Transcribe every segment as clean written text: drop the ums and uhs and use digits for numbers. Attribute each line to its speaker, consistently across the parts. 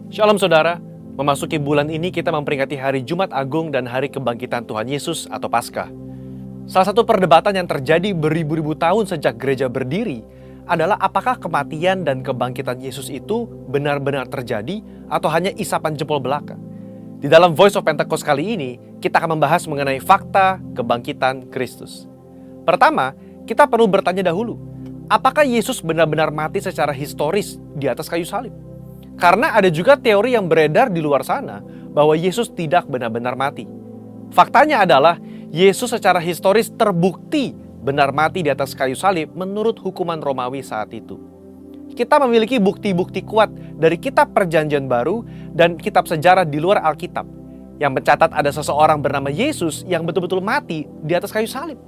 Speaker 1: Shalom saudara, memasuki bulan ini kita memperingati hari Jumat Agung dan hari kebangkitan Tuhan Yesus atau Paskah. Salah satu perdebatan yang terjadi beribu-ribu tahun sejak gereja berdiri adalah apakah kematian dan kebangkitan Yesus itu benar-benar terjadi atau hanya isapan jempol belaka. Di dalam Voice of Pentecost kali ini, kita akan membahas mengenai fakta kebangkitan Kristus. Pertama, kita perlu bertanya dahulu, apakah Yesus benar-benar mati secara historis di atas kayu salib? Karena ada juga teori yang beredar di luar sana bahwa Yesus tidak benar-benar mati. Faktanya adalah Yesus secara historis terbukti benar mati di atas kayu salib menurut hukuman Romawi saat itu. Kita memiliki bukti-bukti kuat dari kitab Perjanjian Baru dan kitab sejarah di luar Alkitab yang mencatat ada seseorang bernama Yesus yang betul-betul mati di atas kayu salib.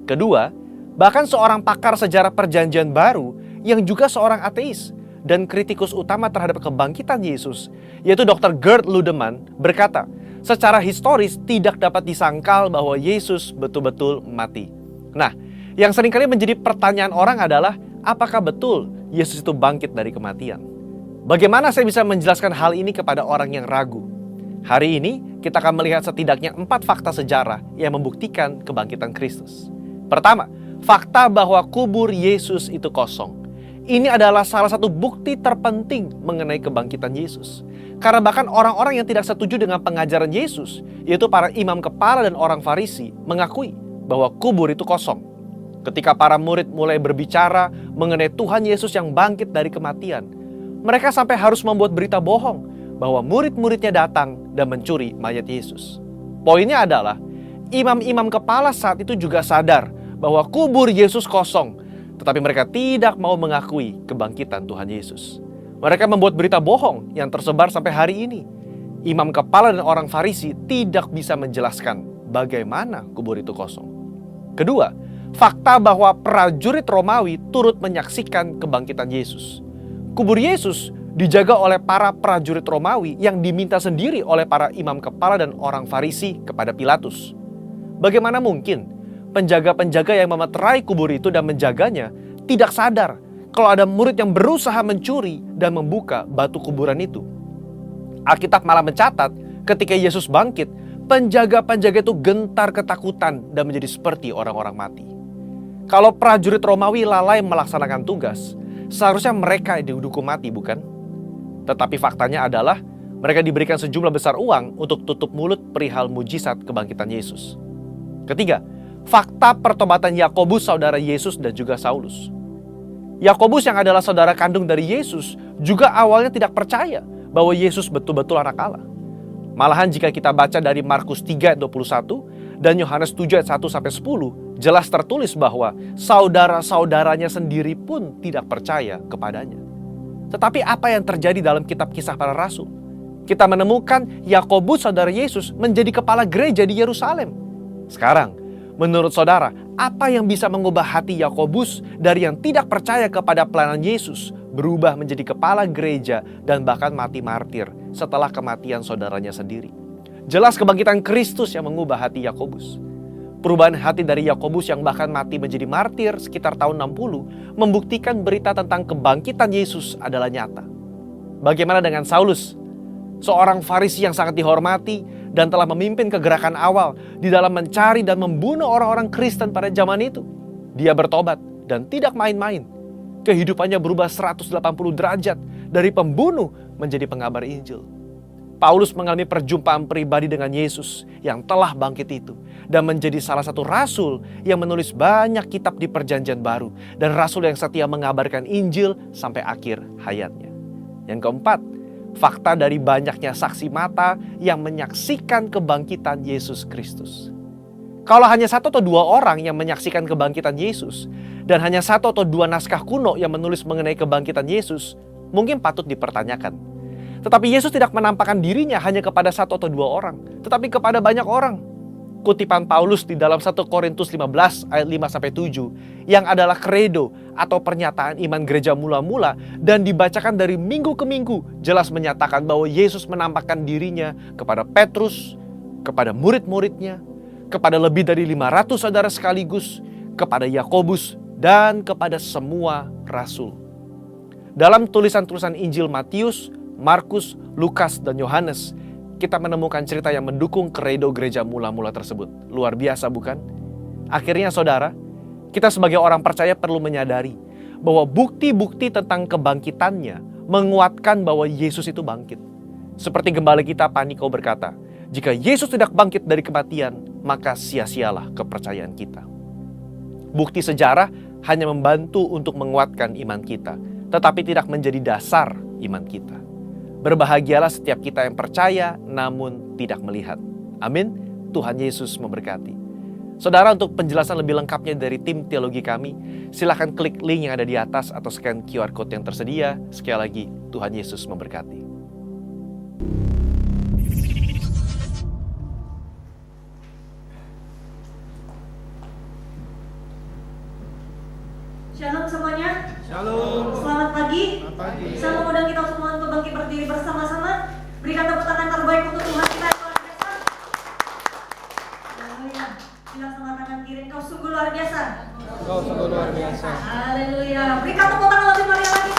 Speaker 1: Kedua, bahkan seorang pakar sejarah Perjanjian Baru yang juga seorang ateis dan kritikus utama terhadap kebangkitan Yesus, yaitu Dr. Gerd Ludemann, berkata, secara historis tidak dapat disangkal bahwa Yesus betul-betul mati. Nah, yang seringkali menjadi pertanyaan orang adalah, apakah betul Yesus itu bangkit dari kematian? Bagaimana saya bisa menjelaskan hal ini kepada orang yang ragu? Hari ini, kita akan melihat setidaknya 4 fakta sejarah yang membuktikan kebangkitan Kristus. Pertama, fakta bahwa kubur Yesus itu kosong. Ini adalah salah satu bukti terpenting mengenai kebangkitan Yesus. Karena bahkan orang-orang yang tidak setuju dengan pengajaran Yesus, yaitu para imam kepala dan orang Farisi, mengakui bahwa kubur itu kosong. Ketika para murid mulai berbicara mengenai Tuhan Yesus yang bangkit dari kematian, mereka sampai harus membuat berita bohong bahwa murid-muridnya datang dan mencuri mayat Yesus. Poinnya adalah, imam-imam kepala saat itu juga sadar bahwa kubur Yesus kosong, tetapi mereka tidak mau mengakui kebangkitan Tuhan Yesus. Mereka membuat berita bohong yang tersebar sampai hari ini. Imam kepala dan orang Farisi tidak bisa menjelaskan bagaimana kubur itu kosong. Kedua, fakta bahwa prajurit Romawi turut menyaksikan kebangkitan Yesus. Kubur Yesus dijaga oleh para prajurit Romawi yang diminta sendiri oleh para imam kepala dan orang Farisi kepada Pilatus. Bagaimana mungkin penjaga-penjaga yang memeterai kubur itu dan menjaganya tidak sadar kalau ada murid yang berusaha mencuri dan membuka batu kuburan itu? Alkitab malah mencatat ketika Yesus bangkit, penjaga-penjaga itu gentar ketakutan dan menjadi seperti orang-orang mati. Kalau prajurit Romawi lalai melaksanakan tugas, seharusnya mereka dihukum mati, bukan? Tetapi faktanya adalah mereka diberikan sejumlah besar uang untuk tutup mulut perihal mujizat kebangkitan Yesus. Ketiga, fakta pertobatan Yakobus saudara Yesus dan juga Saulus. Yakobus yang adalah saudara kandung dari Yesus juga awalnya tidak percaya bahwa Yesus betul-betul anak Allah. Malahan jika kita baca dari Markus 3 ayat 21 dan Yohanes 7 ayat 1-10, jelas tertulis bahwa saudara-saudaranya sendiri pun tidak percaya kepadanya. Tetapi apa yang terjadi dalam kitab Kisah Para Rasul? Kita menemukan Yakobus saudara Yesus menjadi kepala gereja di Yerusalem. Sekarang, menurut saudara, apa yang bisa mengubah hati Yakobus dari yang tidak percaya kepada pelayanan Yesus berubah menjadi kepala gereja dan bahkan mati martir setelah kematian saudaranya sendiri? Jelas kebangkitan Kristus yang mengubah hati Yakobus. Perubahan hati dari Yakobus yang bahkan mati menjadi martir sekitar tahun 60 membuktikan berita tentang kebangkitan Yesus adalah nyata. Bagaimana dengan Saulus? Seorang Farisi yang sangat dihormati dan telah memimpin kegerakan awal di dalam mencari dan membunuh orang-orang Kristen pada zaman itu. Dia bertobat dan tidak main-main. Kehidupannya berubah 180 derajat dari pembunuh menjadi pengabar Injil. Paulus mengalami perjumpaan pribadi dengan Yesus yang telah bangkit itu dan menjadi salah satu rasul yang menulis banyak kitab di Perjanjian Baru dan rasul yang setia mengabarkan Injil sampai akhir hayatnya. Yang keempat, fakta dari banyaknya saksi mata yang menyaksikan kebangkitan Yesus Kristus. Kalau hanya 1 atau 2 orang yang menyaksikan kebangkitan Yesus dan hanya 1 atau 2 naskah kuno yang menulis mengenai kebangkitan Yesus, mungkin patut dipertanyakan. Tetapi Yesus tidak menampakkan dirinya hanya kepada 1 atau 2 orang, tetapi kepada banyak orang. Kutipan Paulus di dalam 1 Korintus 15 ayat 5-7 yang adalah kredo atau pernyataan iman gereja mula-mula dan dibacakan dari minggu ke minggu jelas menyatakan bahwa Yesus menampakkan dirinya kepada Petrus, kepada murid-muridnya, kepada lebih dari 500 saudara sekaligus, kepada Yakobus, dan kepada semua rasul. Dalam tulisan-tulisan Injil Matius, Markus, Lukas, dan Yohanes, kita menemukan cerita yang mendukung kredo gereja mula-mula tersebut. Luar biasa bukan? Akhirnya saudara, kita sebagai orang percaya perlu menyadari bahwa bukti-bukti tentang kebangkitannya menguatkan bahwa Yesus itu bangkit. Seperti gembala kita Paniko berkata, jika Yesus tidak bangkit dari kematian, maka sia-sialah kepercayaan kita. Bukti sejarah hanya membantu untuk menguatkan iman kita, tetapi tidak menjadi dasar iman kita. Berbahagialah setiap kita yang percaya namun tidak melihat. Amin. Tuhan Yesus memberkati. Saudara, untuk penjelasan lebih lengkapnya dari tim teologi kami, silakan klik link yang ada di atas atau scan QR Code yang tersedia. Sekali lagi, Tuhan Yesus memberkati.
Speaker 2: Shalom semuanya.
Speaker 3: Shalom.
Speaker 2: Selamat pagi.
Speaker 3: Selamat pagi.
Speaker 2: Saya mengundang kita semua untuk bangkit berdiri bersama-sama. Berikan tepuk tangan terbaik untuk Tuhan kita yang luar biasa. Haleluya. Bilang sama kanan kiri, kau sungguh luar biasa.
Speaker 3: Kau sungguh luar biasa.
Speaker 2: Haleluya. Berikan tepuk tangan lebih meriah lagi.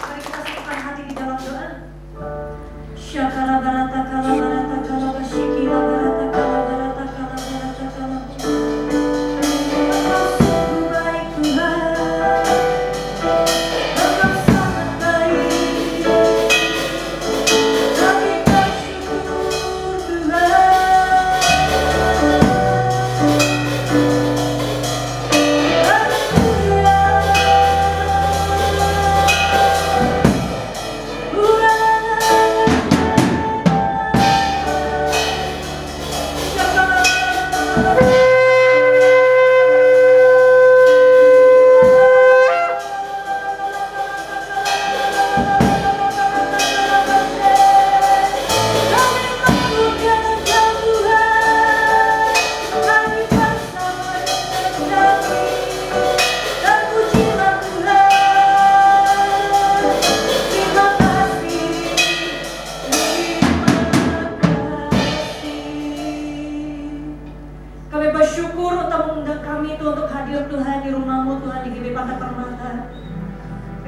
Speaker 2: Mari kita satukan hati di dalam doa. Syakara barata kala barata kala basyikila barata kala barata kala barata kala.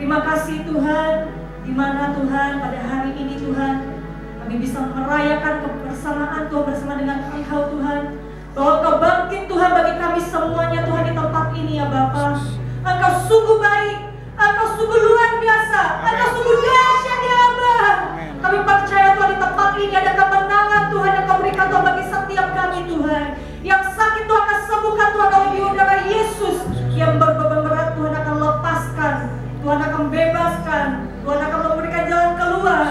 Speaker 2: Terima kasih Tuhan, di mana Tuhan pada hari ini Tuhan kami bisa merayakan kebersamaan Tuhan bersama dengan Engkau Tuhan, bahwa Kau bangkit Tuhan bagi kami semuanya Tuhan di tempat ini ya Bapa. Engkau sungguh baik, Engkau sungguh luar biasa, Engkau sungguh dahsyat ya Abah. Kami percaya Tuhan di tempat ini ada kemenangan Tuhan yang Kau berikan Tuhan bagi setiap kami Tuhan. Yang sakit Tuhan akan sembuhkan Tuhan oleh udara Yesus, yang berbeban berat Tuhan akan lepaskan, Tuhan akan bebaskan, Tuhan akan memberikan jalan keluar.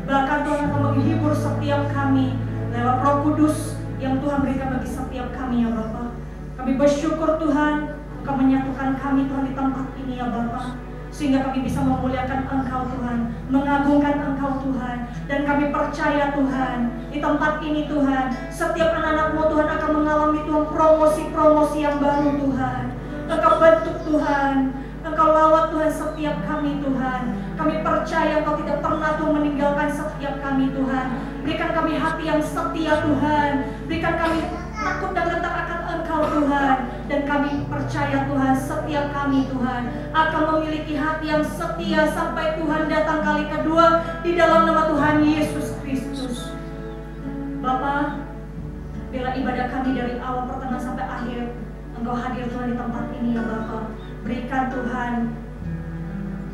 Speaker 2: Bahkan Tuhan akan menghibur setiap kami lewat Roh Kudus yang Tuhan berikan bagi setiap kami ya Bapa. Kami bersyukur Tuhan, Engkau menyatukan kami Tuhan di tempat ini ya Bapa, sehingga kami bisa memuliakan Engkau Tuhan, mengagungkan Engkau Tuhan. Dan kami percaya Tuhan, di tempat ini Tuhan, setiap anak-anak-Mu Tuhan akan mengalami Tuhan promosi-promosi yang baru Tuhan. Engkau bentuk Tuhan, Engkau lawat Tuhan setiap kami Tuhan. Kami percaya Engkau tidak pernah Tuhan meninggalkan setiap kami Tuhan. Berikan kami hati yang setia Tuhan. Berikan kami takut dan gentar akan Engkau Tuhan. Dan kami percaya Tuhan setiap kami Tuhan akan memiliki hati yang setia sampai Tuhan datang kali kedua di dalam nama Tuhan Yesus Kristus. Bapa, bila ibadah kami dari awal pertengahan sampai akhir Engkau hadir Tuhan di tempat ini ya Bapa. Berikan Tuhan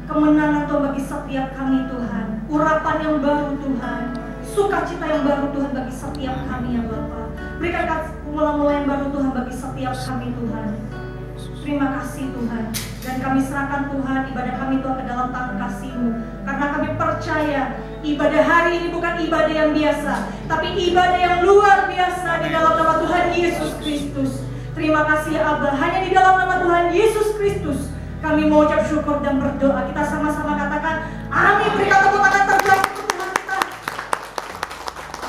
Speaker 2: kemenangan Tuhan bagi setiap kami Tuhan, urapan yang baru Tuhan, sukacita yang baru Tuhan bagi setiap kami ya Bapa. Berikan mula-mula yang baru Tuhan bagi setiap kami Tuhan. Terima kasih Tuhan. Dan kami serahkan Tuhan ibadah kami Tuhan ke dalam tangan kasih-Mu, karena kami percaya ibadah hari ini bukan ibadah yang biasa, tapi ibadah yang luar biasa di dalam nama Tuhan Yesus Kristus. Terima kasih Abah, hanya di dalam nama Tuhan Yesus Kristus kami mengucap syukur dan berdoa. Kita sama-sama katakan amin. Berikan tepuk tangan terbaik untuk Tuhan kita.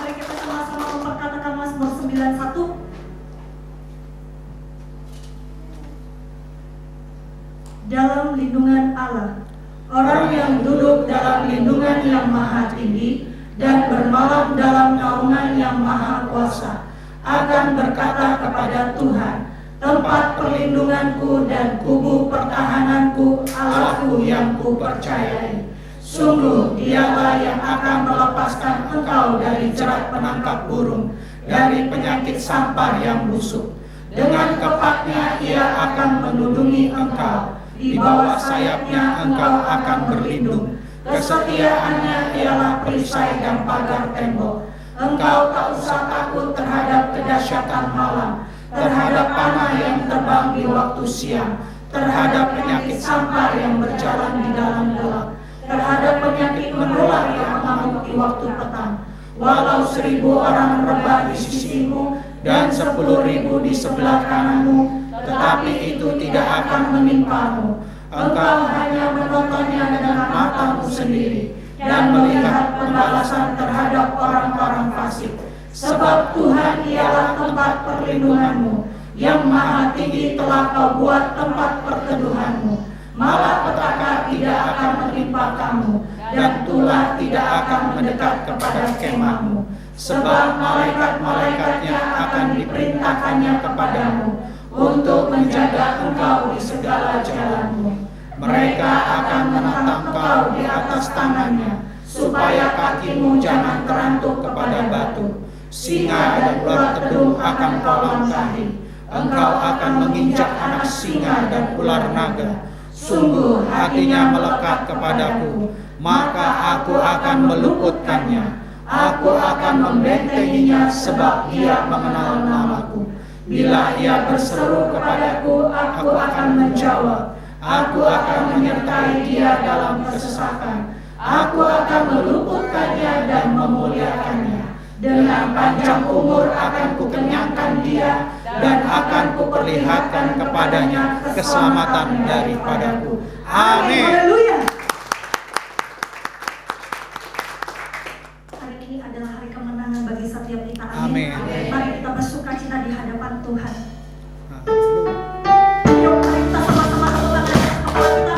Speaker 2: Mari kita sama-sama memperkatakan Mazmur 91. Dalam lindungan Allah, orang yang duduk dalam lindungan yang maha tinggi dan bermalam dalam naungan yang maha kuasa akan berkata kepada Tuhan, tempat perlindunganku dan kubu pertahananku, Allahku yang kupercayai.
Speaker 4: Sungguh dialah yang akan melepaskan engkau dari jerat penangkap burung, dari penyakit sampar yang busuk. Dengan kepaknya ia akan melindungi engkau, di bawah sayapnya engkau akan berlindung. Kesetiaannya ialah perisai dan pagar tembok. Engkau tak usah takut terhadap kedahsyatan malam, terhadap panah yang terbang di waktu siang, terhadap penyakit sampar yang berjalan di dalam gelap, terhadap penyakit menular yang mengamuk di waktu petang. Walau 1000 orang rebah di sisimu dan 10.000 di sebelah kananmu, tetapi itu tidak akan menimpamu. Engkau hanya menontonnya dengan matamu sendiri dan melihat pembalasan terhadap orang-orang fasik. Sebab Tuhan ialah tempat perlindunganmu, yang maha tinggi telah kau buat tempat perteduhanmu. Malapetaka tidak akan menimpa kamu, dan tulah tidak akan mendekat kepada kemahmu. Sebab malaikat-malaikatnya akan diperintahkannya kepadamu untuk menjaga engkau di segala jalanmu. Mereka akan menatang engkau di atas tangannya, supaya kakimu jangan terantuk kepada batu. Singa dan ular tedung akan kau langkahi. Engkau akan menginjak anak singa dan ular naga. Sungguh hatinya melekat kepadaku, maka aku akan meluputkannya. Aku akan membentenginya sebab dia mengenal namaku. Bila ia berseru kepadaku, aku akan menjawab. Aku akan menyertai dia dalam kesesakan. Aku akan meluputkannya dan memuliakannya. Dengan panjang umur akan kukenyangkan dia, dan akan kuperlihatkan kepadanya keselamatan daripadaku. Amin.
Speaker 2: Haleluya. Hari ini adalah hari kemenangan bagi setiap kita.
Speaker 4: Amin.
Speaker 2: Mari kita bersukacita di hadapan Tuhan.
Speaker 4: Haleluya.
Speaker 2: Yuk, mari kita sama-sama tepuk tangan kepala kita.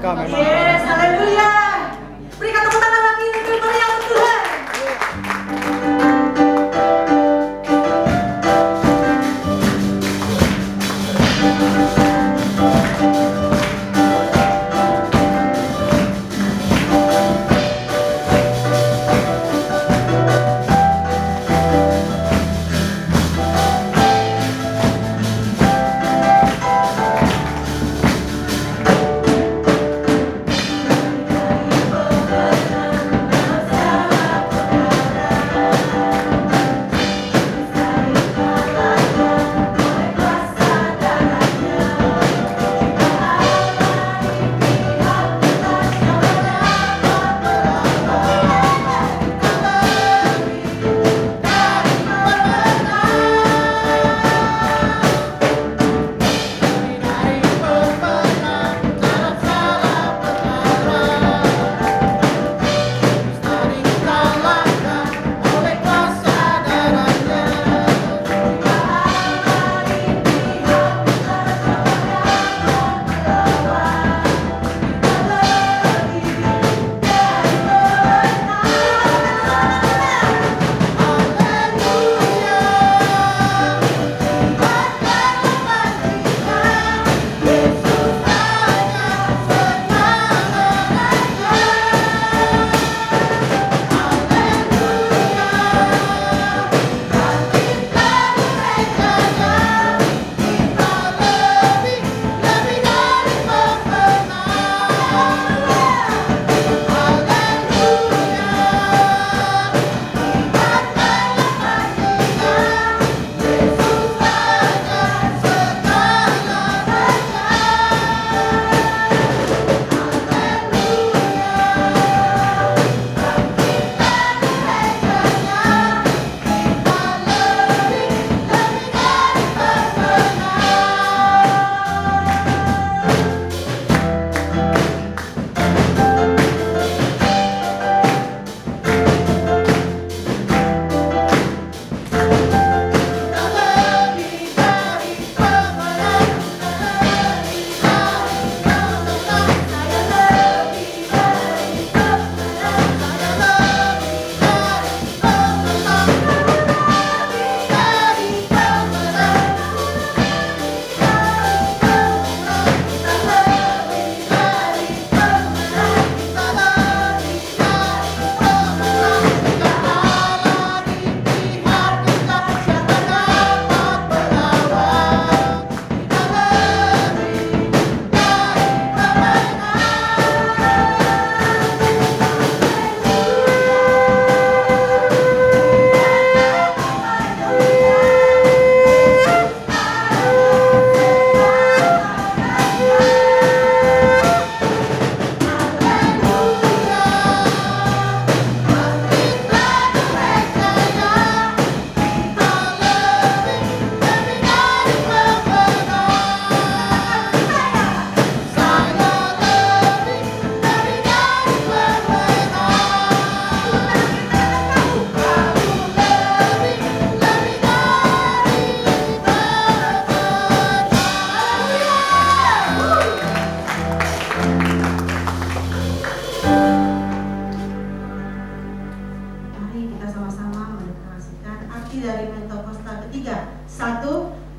Speaker 3: Engkau memang
Speaker 2: Yes, haleluya. Berikan tepuk tangan lagi untuk meriam Tuhan.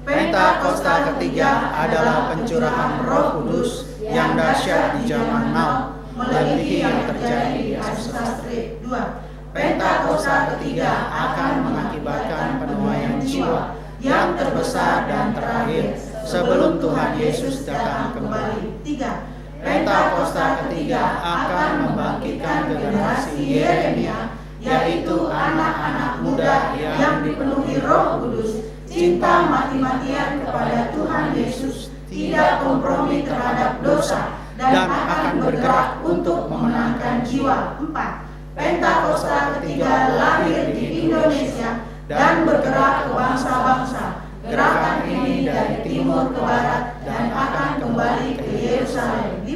Speaker 4: Pentakosta ketiga adalah pencurahan Roh Kudus yang dahsyat di zaman now, melebihi yang terjadi di Asusastre. 2. Pentakosta ketiga akan mengakibatkan penuaian jiwa yang terbesar dan terakhir sebelum Tuhan Yesus datang kembali. 3. Pentakosta ketiga akan membangkitkan generasi Yeremia, yaitu anak-anak muda yang dipenuhi Roh Kudus, cinta mati-matian kepada Tuhan Yesus, tidak kompromi terhadap dosa, dan akan bergerak untuk memenangkan jiwa. 4. Pentakosta ketiga lahir di Indonesia dan bergerak ke bangsa-bangsa. Gerakan ini dari timur ke barat dan akan kembali ke Yerusalem. 5.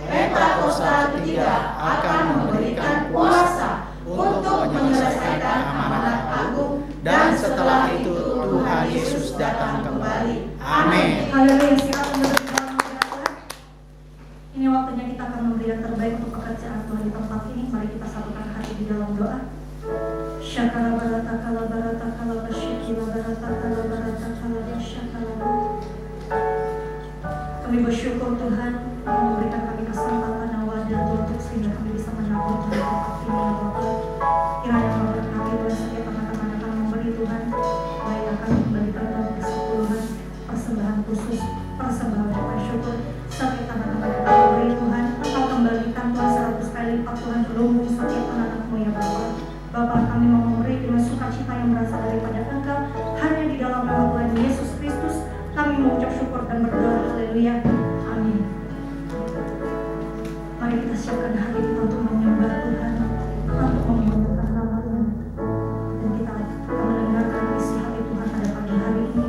Speaker 4: Pentakosta ketiga akan memberikan kuasa untuk menyelesaikan amanat agung, dan setelah itu Tuhan Yesus datang kembali. Amin.
Speaker 2: Haleluya. Silakan duduk di dalam hadirat Tuhan. Ini waktunya kita Kami bersyukur Tuhan, Kau memberikan kami kesempatan dan wadah Tuhan untuk sehingga kami bisa menabur Tuhan tempat ini ya Bapa. Kiranya Kau berkati Tuhan setiap teman-teman akan memberi Tuhan, baik akan memberikan Tuhan persepuluhan, persembahan khusus, persembahan ucapan syukur. Setiap teman-teman akan memberi Tuhan, Engkau kembalikan Tuhan 100 kali lipat Tuhan ke lumbung setiap anak-anak-Mu ya Bapa. Bapa, kami mau memberi dengan sukacita yang berasal daripada Engkau, hanya di dalam nama Tuhan Yesus Kristus. Kami mengucap syukur dan berdoa, haleluya, amin. Mari kita siapkan hati kita untuk menyembah Tuhan, untuk memuliakan nama-Nya, dan kita akan mendengarkan isi hati Tuhan pada pagi hari ini.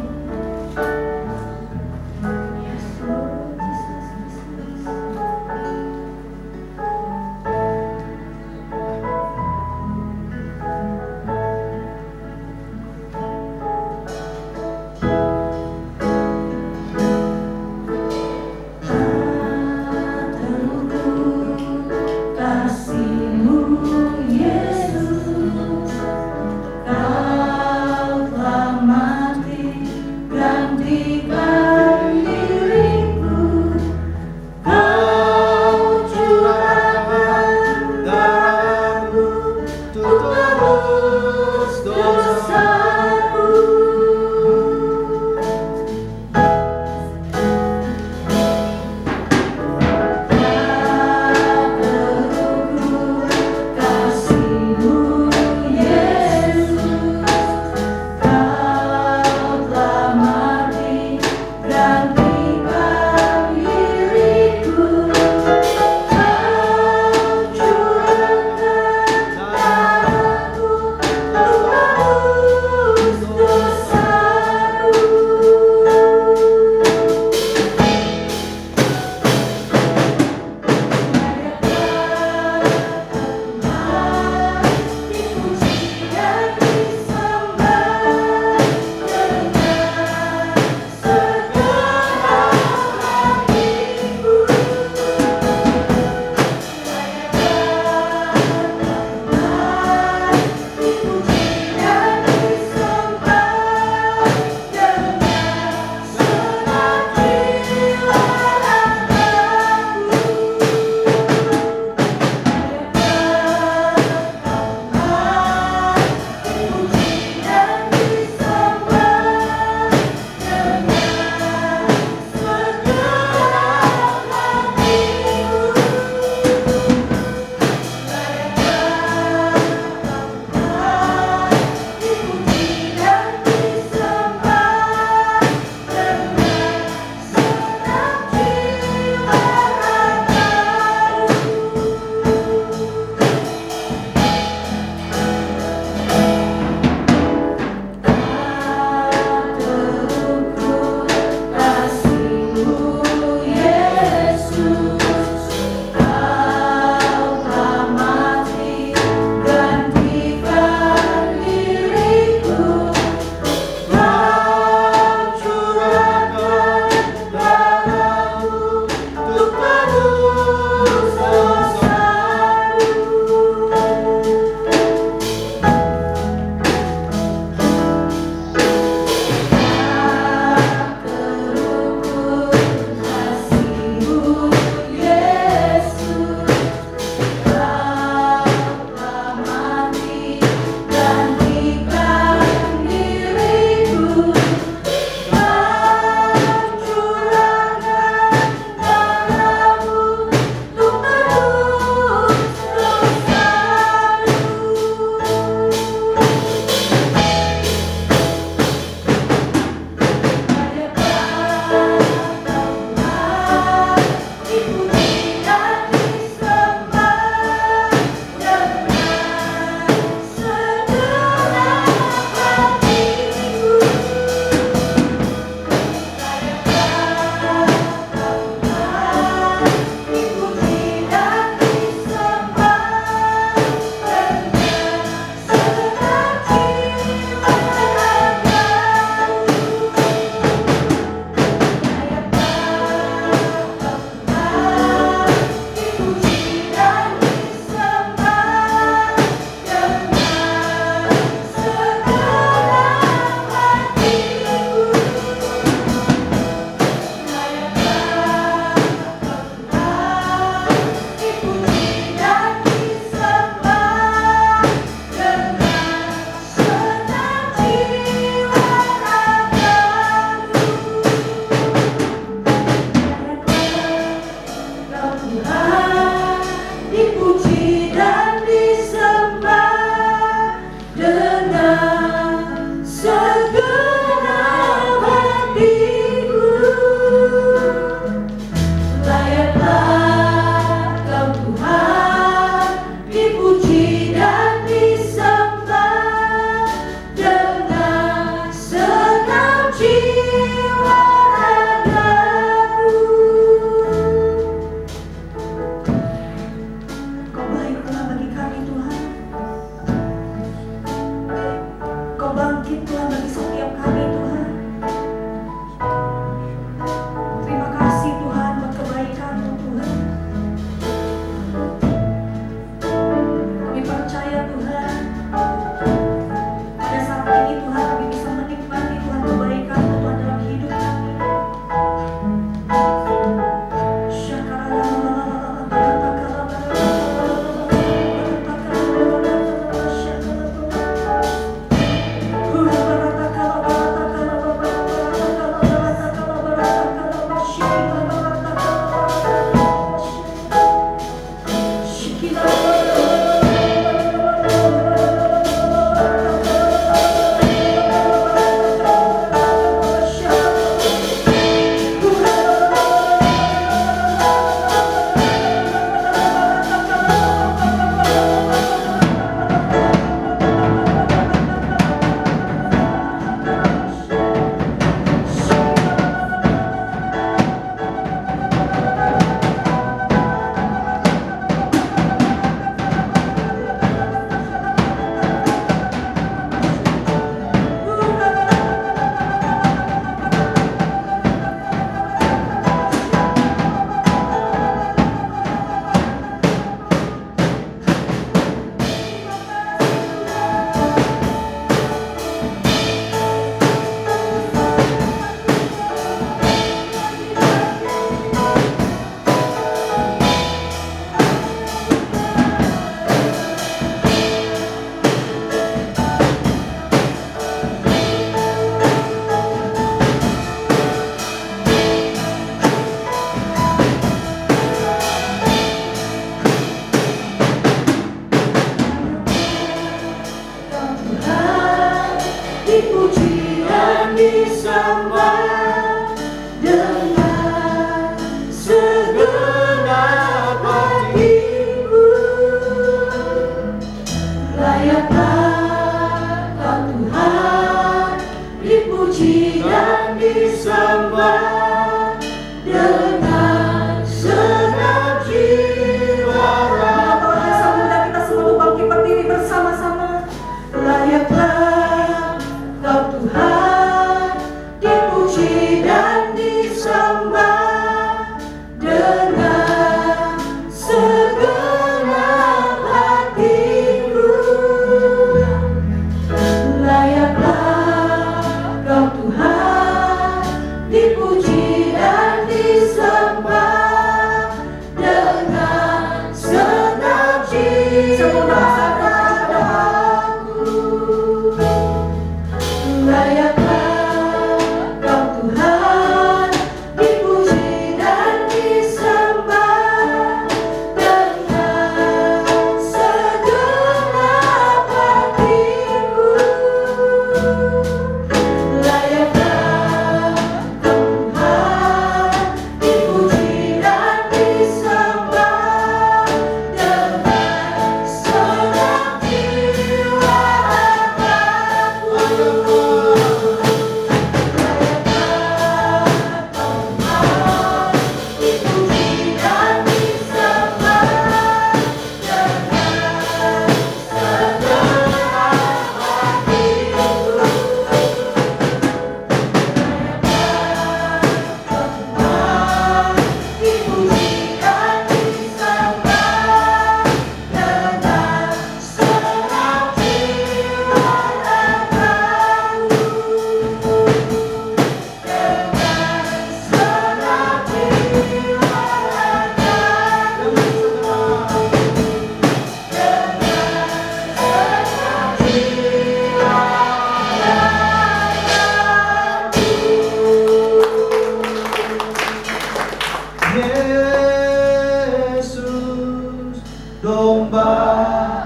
Speaker 4: Yesus, domba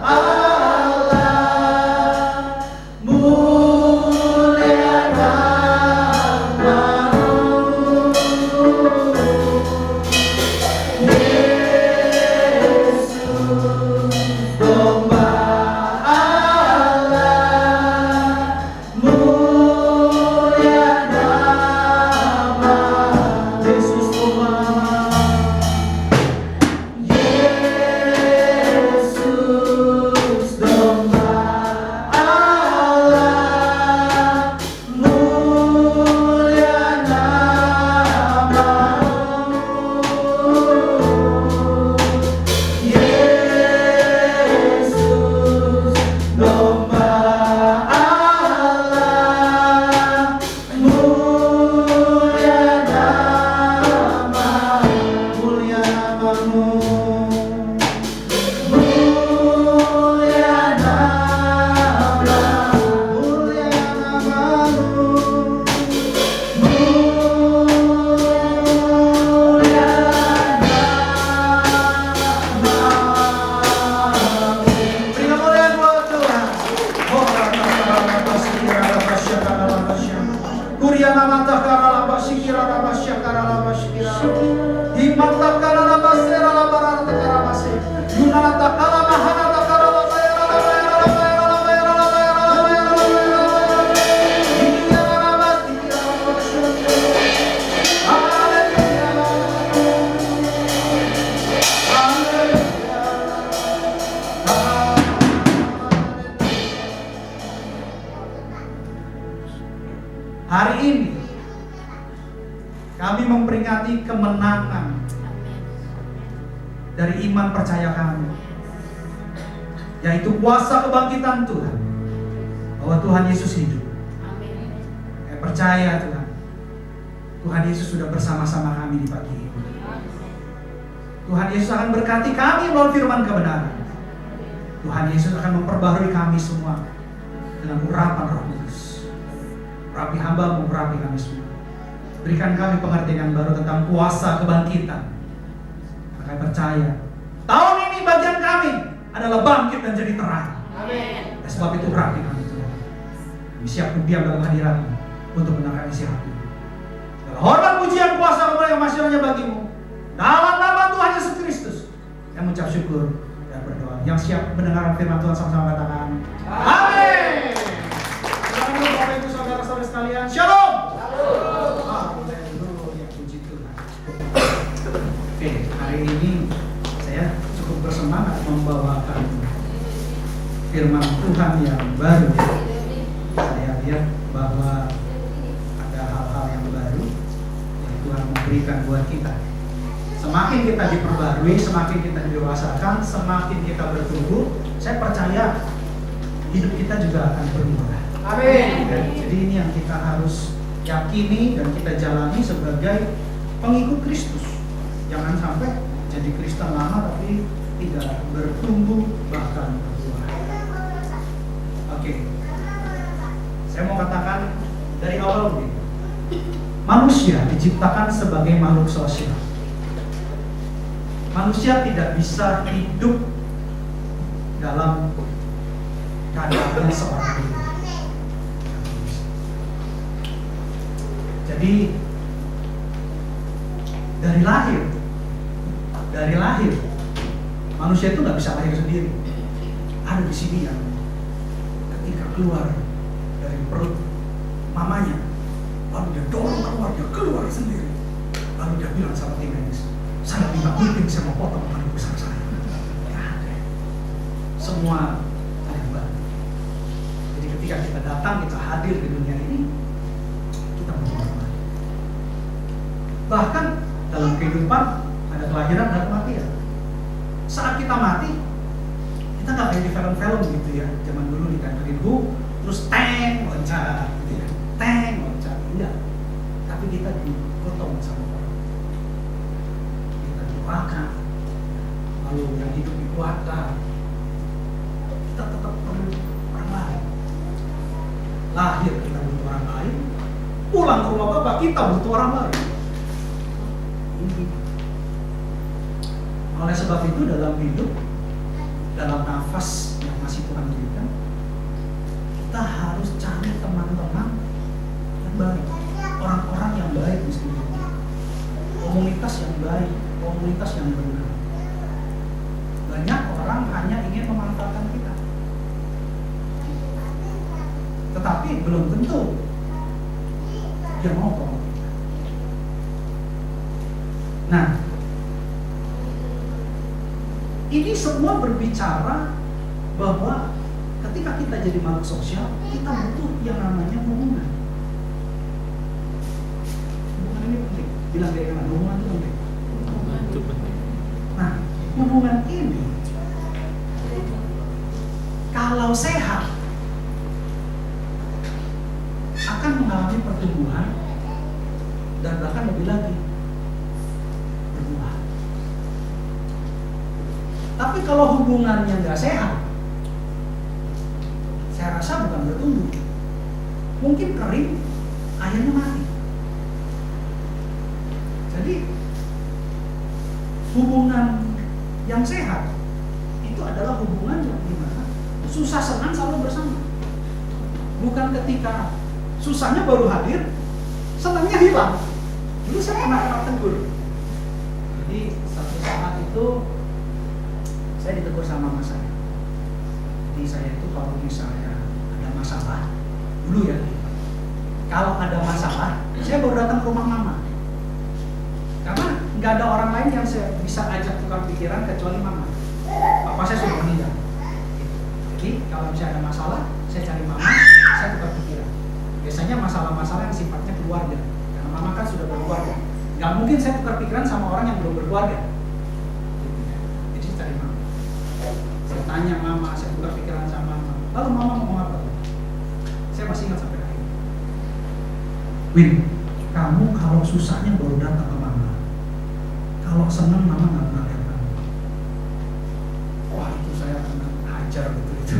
Speaker 4: Allah, mulia nama-Mu. Yesus, domba Allah, mulia nama. Yesus domba, Yesus domba Allah, mulia nama-Mu. Yesus domba Allah, mulia nama, mulia nama-Mu. Mulia nama, mulia nama-Mu. Mulia nama-Mu. Beri kemuliaan buat Tuhan. Oh, Kuria nama takara laba sikira laba syakara laba sikira. Dimanta kara laba sera laba rara takara mase. Yunana takara mahana takara laba yara laba yara laba yara laba yara laba yara laba yara laba yara laba. Diya laba sikira laba syakira. Haleluya. Haleluya. Hari ini kami memperingati kemenangan dari iman percaya kami, yaitu kuasa kebangkitan Tuhan, bahwa Tuhan Yesus hidup. Saya percaya Tuhan, Tuhan Yesus sudah bersama-sama kami di pagi ini. Tuhan Yesus akan berkati kami melalui firman kebenaran. Tuhan Yesus akan memperbaharui kami semua dengan urapan Roh Kudus. Urapi hamba-Mu, urapi kami semua. Berikan kami pengertian yang baru tentang kuasa kebangkitan. Kami percaya tahun ini bagian kami adalah bangkit dan jadi terang. Amin. Sebab itu urapi kami Tuhan. Kami siap diam dalam hadirat-Mu untuk mendengarkan isi hati. Segala hormat, pujian, kuasa, kemuliaan yang masih hanya bagi-Mu. Dalam nama Tuhan Yesus Kristus, yang mengucap syukur dan berdoa. Yang siap mendengarkan firman Tuhan sama-sama katakan amin. Bapak Ibu saudara-saudara sekalian, shalom. Haleluya, puji Tuhan. Oke, hari ini saya cukup bersemangat membawakan firman Tuhan yang baru. Saya lihat bahwa ada hal-hal yang baru yang Tuhan memberikan buat kita. Semakin kita diperbarui, semakin kita didewasakan, semakin kita bertumbuh, saya percaya hidup kita juga akan berubah. Amin. Jadi ini yang kita harus yakini dan kita jalani sebagai pengikut Kristus. Jangan sampai jadi Kristen lama tapi tidak bertumbuh bahkan berbuah. Oke. Saya mau katakan dari awal begini. Manusia diciptakan sebagai makhluk sosial. Manusia tidak bisa hidup dalam keadaan seorang diri. Jadi dari lahir manusia itu nggak bisa lahir sendiri. Ada di sini yang ketika keluar dari perut mamanya, lalu dia dorong keluar, dia keluar sendiri. Lalu dia bilang sama tim medis, saya minta gunting, saya mau potong kepala besar saya. Semua ada yang baru. Jadi ketika kita datang, kita hadir di dunia ini, kita menghormati. Bahkan dalam kehidupan ada kelahiran dan kematian. Saat kita mati, kita nggak kayak di film-film gitu ya. Zaman dulu ditempelin hook, terus tank loncat, gitu ya. Tank loncat, enggak. Tapi kita dipotong sama orang. Kita doakan, lalu yang hidup dikuatkan. Kita tetap perlu orang lain. Lahir kita butuh orang lain, pulang ke rumah bapak kita butuh orang lain. Ini Oleh sebab itu dalam hidup, dalam nafas yang masih Tuhan berikan, kita harus cari teman-teman yang baik, orang-orang yang baik di sekitar kita, komunitas yang baik, komunitas yang benar. Banyak orang hanya ingin memanfaatkan kita, tetapi belum tentu dia mau tolong kita. Nah, ini semua berbicara bahwa ketika kita jadi makhluk sosial, kita butuh yang namanya hubungan. Hubungan ini penting. Bilang kayak gimana? Hubungan itu penting.
Speaker 3: Hubungan itu penting.
Speaker 4: Nah, hubungan ini kalau sehat akan mengalami pertumbuhan dan bahkan lebih lagi berbuah. Tapi kalau hubungannya nggak sehat, saya rasa bukan bertumbuh, mungkin kering, akhirnya mati. Jadi hubungan yang sehat itu adalah hubungan yang dimana susah senang selalu bersama. Bukan ketika susahnya baru hadir, senangnya hilang. Dulu saya pernah tegur. Jadi satu saat itu saya ditegur sama mas saya. Jadi saya itu kalau misalnya ada masalah, dulu ya, kalau ada masalah, saya baru datang ke rumah mama. Karena nggak ada orang lain yang saya bisa ajak tukar pikiran kecuali mama. Papa saya sudah meninggal. Jadi kalau misalnya ada masalah, saya cari mama, saya tukar pikiran. Biasanya masalah-masalah yang sifatnya keluarga, karena mama kan sudah berkeluarga. Nggak mungkin saya tukar pikiran sama orang yang belum berkeluarga. Jadi saya cari mama. Saya tanya mama, saya tukar pikiran sama mama. Lalu mama ngomong apa? Saya masih ingat sampai hari ini. Win, kamu kalau susahnya baru datang ke mama. Kalau senang mama nggak pernah lihat kamu. Wah, itu saya kena hajar gitu.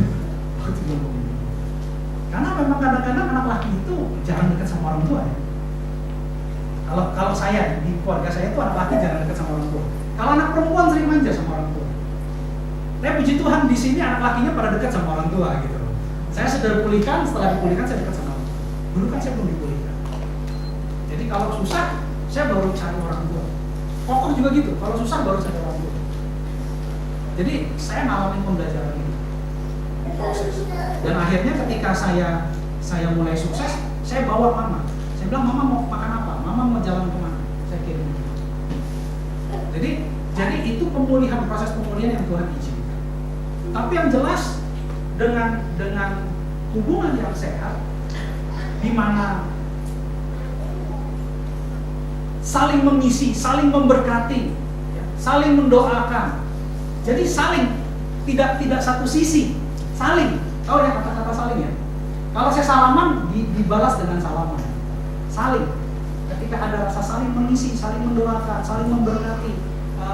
Speaker 4: Waktu itu ngomong gitu. Karena memang kadang-kadang anak laki itu jarang dekat sama orang tua ya. Kalau saya di keluarga saya itu anak laki jarang dekat sama orang tua. Kalau anak perempuan sering manja sama orang tua. Tapi puji Tuhan di sini anak lakinya pada dekat sama orang tua gitu. Saya sudah dipulihkan, setelah dipulihkan saya dekat sama orang tua. Dulu kan saya belum dipulihkan. Jadi kalau susah, saya baru cari orang tua. Kokoh juga gitu, kalau susah baru cari orang tua. Jadi saya ngalamin pembelajaran ini, proses. Dan akhirnya ketika saya mulai sukses, saya bawa mama. Saya bilang, mama mau makan apa? Mama mau jalan kemana? Saya kirim. Jadi itu pemulihan, proses pemulihan yang Tuhan izinkan. Tapi yang jelas dengan hubungan yang sehat, di mana saling mengisi, saling memberkati, saling mendoakan. Jadi saling, tidak satu sisi, saling. Tahu ya kata-kata saling ya? Kalau saya salaman, dibalas dengan salaman. Saling. Ketika ada rasa saling mengisi, saling mendoakan, saling memberkati,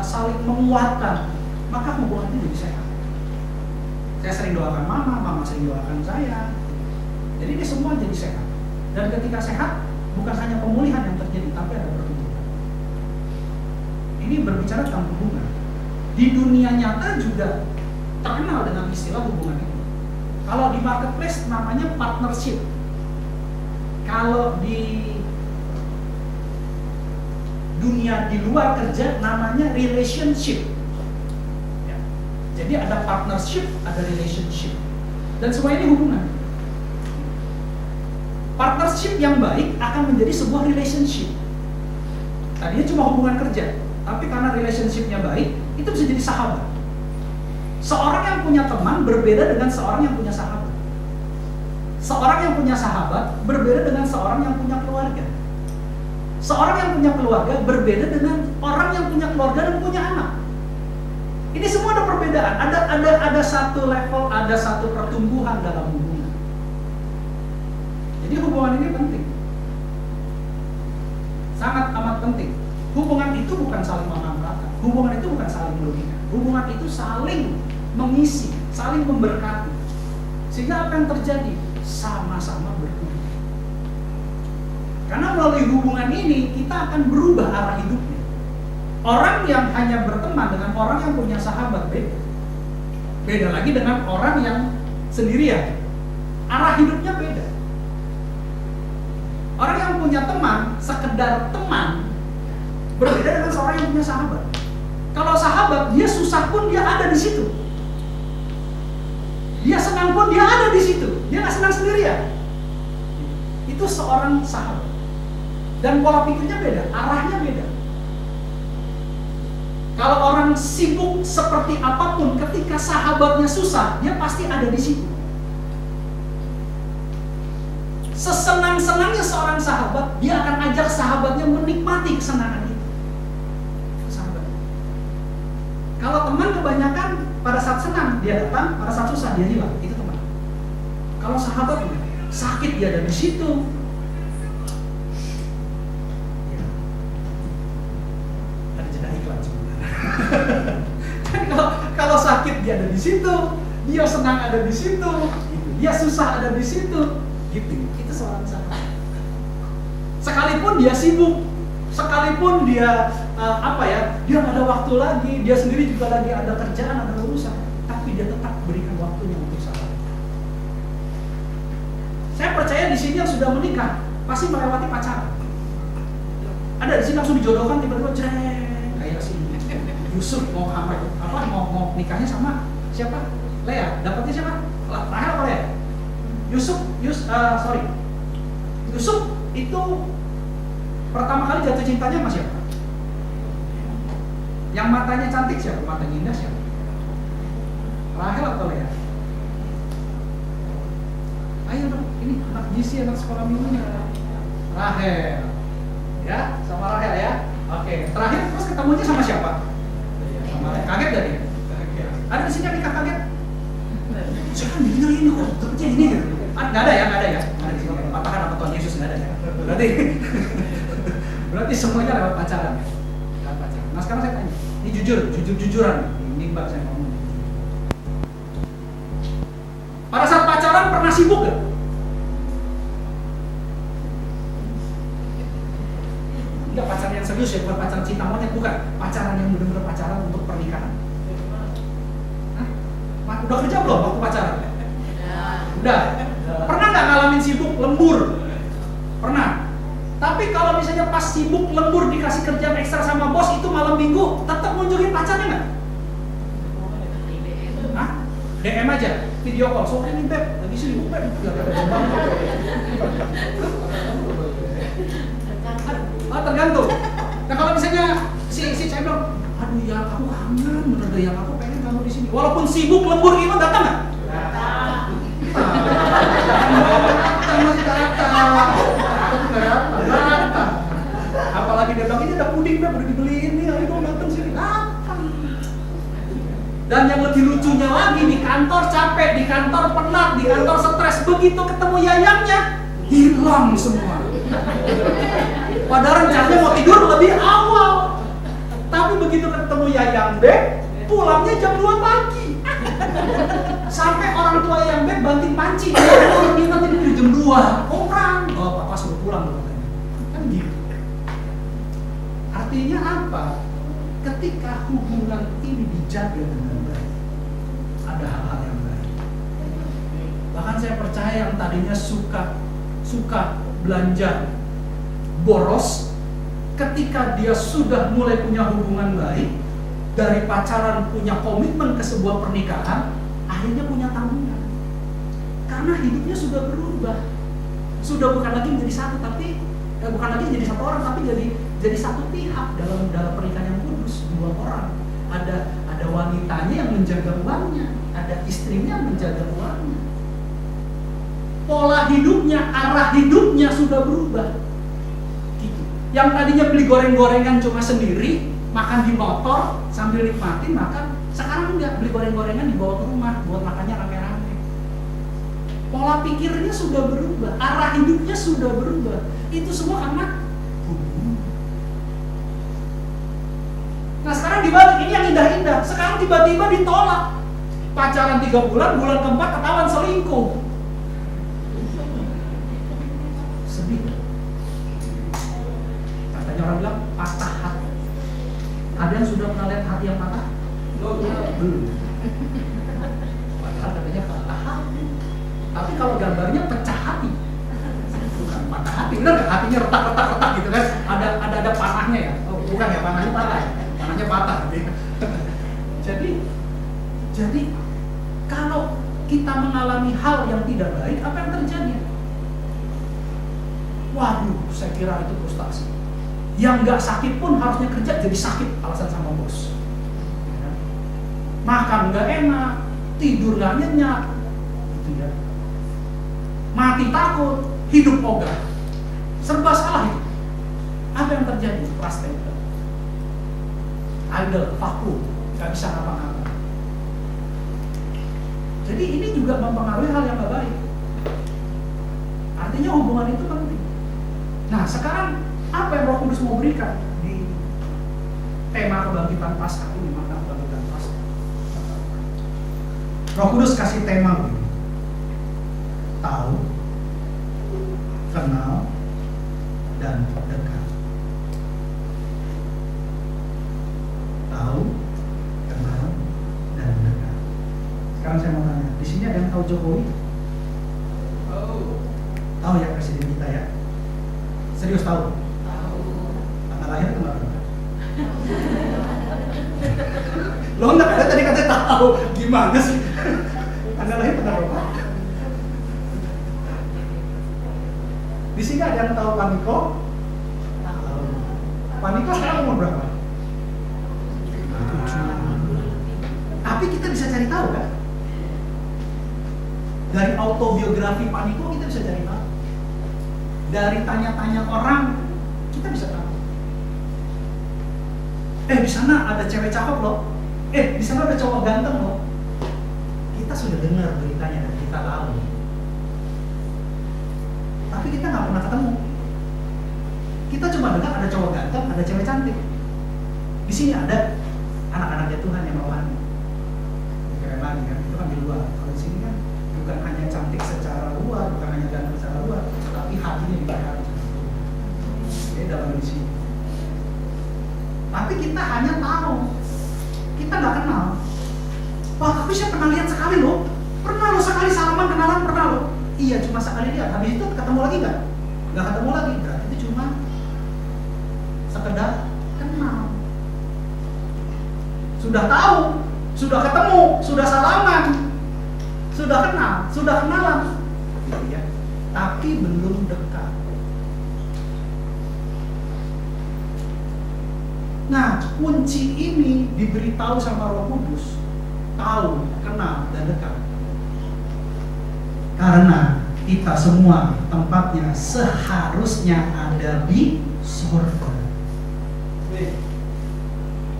Speaker 4: saling menguatkan, maka hubungan itu jadi sehat. Saya sering doakan mama sering doakan saya. Jadi ini semua jadi sehat. Dan ketika sehat, bukan hanya pemulihan yang terjadi, tapi ada pertumbuhan. Ini berbicara tentang hubungan. Di dunia nyata juga terkenal dengan istilah hubungan ini. Kalau di marketplace namanya partnership. Kalau di dunia di luar kerja namanya relationship. Ya. Jadi ada partnership, ada relationship. Dan semua ini hubungan. Partnership yang baik akan menjadi sebuah relationship. Tadinya cuma hubungan kerja, tapi karena relationshipnya baik, itu bisa jadi sahabat. Seorang yang punya teman berbeda dengan seorang yang punya sahabat. Seorang yang punya sahabat berbeda dengan seorang yang punya keluarga. Seorang yang punya keluarga berbeda dengan orang yang punya keluarga dan punya anak. Ini semua ada perbedaan. Ada satu level, ada satu pertumbuhan dalam hubungan. Jadi hubungan ini penting. Sangat amat penting. Hubungan itu bukan saling memanfaatkan. Hubungan itu bukan saling merugikan. Hubungan itu saling mengisi, saling memberkati. Sehingga apa yang terjadi? Sama-sama bertumbuh. Karena melalui hubungan ini kita akan berubah arah hidupnya. Orang yang hanya berteman dengan orang yang punya sahabat beda. Beda lagi dengan orang yang sendirian. Arah hidupnya beda. Orang yang punya teman, sekedar teman, berbeda dengan seorang yang punya sahabat. Kalau sahabat, dia susah pun dia ada di situ. Dia senang pun dia ada di situ. Dia nggak senang sendirian. Itu seorang sahabat. Dan pola pikirnya beda, arahnya beda. Kalau orang sibuk seperti apapun, ketika sahabatnya susah, dia pasti ada di situ. Sesenang-senangnya seorang sahabat, dia akan ajak sahabatnya menikmati kesenangan itu. Sahabat. Kalau teman kebanyakan pada saat senang dia datang, pada saat susah dia hilang. Itu teman. Kalau sahabat sakit dia ada di situ. Ya. Ada jeda iklan sebenarnya. Jadi kalau sakit dia ada di situ, dia senang ada di situ, gitu. Dia susah ada di situ, gitu. Itu seorang sahabat. Sekalipun dia sibuk, sekalipun dia dia nggak ada waktu lagi, dia sendiri juga lagi ada kerjaan, ada urusan, tapi dia tetap berikan waktunya untuk sahabat. Saya percaya di sini yang sudah menikah pasti melewati pacaran. Ada di sini langsung dijodohkan tiba-tiba jreng kayak si Yusuf mau nikahnya sama siapa? Lea. Dapatnya siapa? Rahel apa Lea? Yusuf itu pertama kali jatuh cintanya sama siapa? Yang matanya cantik siapa? Matanya indah siapa? Rahel atau Lea? Ayo dong, ini anak GC, anak sekolah minggunya. Rahel. Ya, sama Rahel ya. Oke, terakhir terus ketemunya sama siapa? Sama Lea. Kaget gak dia? Ada di sini yang nikah kaget? Saya kan bilang ini kok, tapi ini gitu. Nggak ada ya. Nggak ada di sini. Patahan apa Tuhan Yesus nggak ada ya. Berarti semuanya lewat pacaran. Lewat pacaran. Nah sekarang saya tanya, ini jujuran. Ini Mbak saya ngomong. Pada saat pacaran pernah sibuk gak? Enggak, pacaran yang serius ya, bukan pacaran cinta monyet, bukan. Pacaran yang benar-benar pacaran untuk pernikahan. Hah? Udah kerja belum waktu pacaran? Udah. Pernah nggak ngalamin sibuk lembur? Pernah. Tapi kalau misalnya pas sibuk lembur dikasih kerjaan ekstra sama bos itu malam minggu, tetap ngunjungin pacarnya nggak? Hah? DM aja, video call. Soalnya nih Beb, lagi sibuk Beb. Tergantung. Nah kalau misalnya si cewek bilang, aduh ya aku kangen, bener deh yang aku pengen kamu di sini. Walaupun sibuk lembur gitu datang nggak? Datang. Apalagi dia bilang ini ada puding Beb, udah dibeliin nih, ayo dong datang sini. Datang. Dan yang lebih lucunya lagi, di kantor capek, di kantor penat, di kantor stres, begitu ketemu yayangnya hilang semua. Padahal rencananya mau tidur lebih awal, tapi begitu ketemu yayang Beb, pulangnya jam 2 pagi. Sampai orang tua yayang Beb banting panci, dia nanti tidur jam 2. Orang, papa suruh pulang loh katanya. Kan gitu. Artinya apa? Ketika hubungan ini dijaga dengan baik, ada hal-hal yang baik. Bahkan saya percaya yang tadinya suka belanja boros, ketika dia sudah mulai punya hubungan baik, dari pacaran punya komitmen ke sebuah pernikahan, akhirnya punya tanggungan. Karena hidupnya sudah berubah, sudah bukan lagi menjadi satu, bukan lagi menjadi satu orang, tapi jadi satu pihak dalam pernikahan yang kudus, dua orang. Ada wanitanya yang menjaga uangnya, ada istrinya yang menjaga uangnya. Pola hidupnya, arah hidupnya sudah berubah. Gitu. Yang tadinya beli goreng-gorengan cuma sendiri, makan di motor sambil nikmatin makan, sekarang enggak, beli goreng-gorengan dibawa ke rumah buat makannya rame-rame. Pola pikirnya sudah berubah, arah hidupnya sudah berubah. Itu semua karena hubungan. Nah sekarang dibalik, ini yang indah-indah. Sekarang tiba-tiba ditolak. Pacaran 3 bulan, bulan keempat ketahuan selingkuh. Sedih. Katanya orang bilang patah hati. Ada yang sudah pernah lihat hati yang patah? Belum. Padahal katanya patah hati. Tapi kalau gambarnya pecah hati, bukan patah hati, benar nggak? Hatinya retak gitu kan? Ada panahnya ya? Oh, bukan ya, panahnya patah ya? Panahnya patah. Jadi kalau kita mengalami hal yang tidak baik, apa yang terjadi? Waduh, saya kira itu frustasi. Yang nggak sakit pun harusnya kerja jadi sakit, alasan sama bos. Ya. Makan nggak enak, tidur nggak nyenyak, gitu ya. Mati takut, hidup ogah, serba salah itu. Apa yang terjadi? Frustration, idle, vakum, nggak bisa ngapa-ngapa. Jadi ini juga mempengaruhi hal yang nggak baik. Artinya hubungan itu penting. Nah sekarang apa yang Roh Kudus mau berikan di tema kebangkitan Paskah ini, makna kebangkitan Paskah? Roh Kudus kasih tema begini: tahu, kenal, dan dekat. Tahu, kenal, dan dekat. Sekarang saya mau tanya, di sini ada yang tahu Jokowi? Tahu ya presiden kita ya? Serius tahu? Tanggal lahir kemarin. Lo enggak ada tadi katanya tahu, gimana sih? Tanggal lahir benar berapa? Di sini ada yang tahu Pak Niko? Tahu. Pak Niko sekarang umur berapa? Tapi kita bisa cari tahu kan? Dari autobiografi Pak Niko kita bisa cari tahu. Dari tanya-tanya orang kita bisa tahu. Di sana ada cewek cakep loh. Di sana ada cowok ganteng loh. Kita sudah dengar beritanya dan kita tahu. Tapi kita nggak pernah ketemu. Kita cuma dengar ada cowok ganteng, ada cewek cantik. Di sini ada anak-anaknya Tuhan yang rohani. Keren lagi kan? Itu kan di luar. Kalau di sini kan bukan hanya cantik secara luar, bukan hanya ganteng secara luar, tapi hatinya dibakar. Dia dalam di sini. Tapi kita hanya tahu, kita nggak kenal. Wah, tapi saya pernah lihat sekali loh. Pernah loh sekali salaman, kenalan pernah loh. Iya, cuma sekali lihat. Habis itu ketemu lagi nggak? Nggak ketemu lagi. Berarti itu cuma sekedar kenal. Sudah tahu, sudah ketemu, sudah salaman, sudah kenal, sudah kenalan, gitu ya. Tapi belum dekat. Nah, kunci ini diberitahu sama Roh Kudus. Tahu, kenal, dan dekat. Karena kita semua tempatnya seharusnya ada di surga.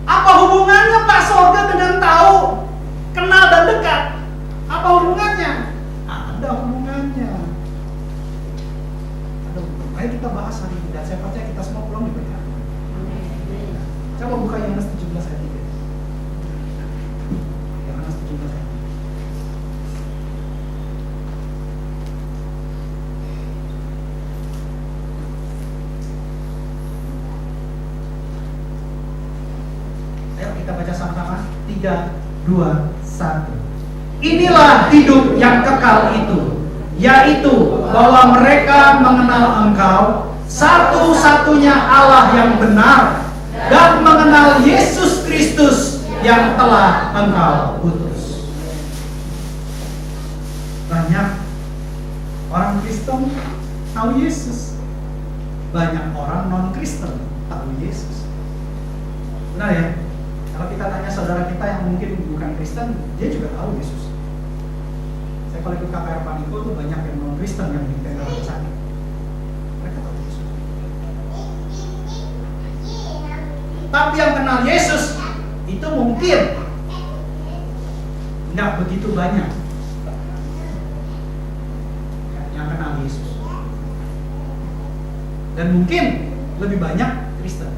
Speaker 4: Apa hubungannya Pak surga dengan tahu, kenal, dan dekat? Apa hubungannya? Ada hubungannya. Ayo kita bahas hari ini dan saya percaya kita semua pulang diberkati. Coba buka Yohanes 17 ayat 3. Yohanes 17 ayat 3. Ayo kita baca sama-sama. 3, 2, 1. Inilah hidup yang kekal itu, yaitu bahwa mereka mengenal Engkau, satu-satunya Allah yang benar, dan mengenal Yesus Kristus yang telah Engkau utus. Banyak orang Kristen tahu Yesus, banyak orang non-Kristen tahu Yesus. Benar ya? Kalau kita tanya saudara kita yang mungkin bukan Kristen, dia juga tahu Yesus. Saya kalau ikut KKR Paniko tuh banyak yang non-Kristen yang dipegang sakit. Mereka tahu Yesus. Tapi yang kenal Yesus itu mungkin nggak begitu banyak yang kenal Yesus. Dan mungkin lebih banyak Kristen.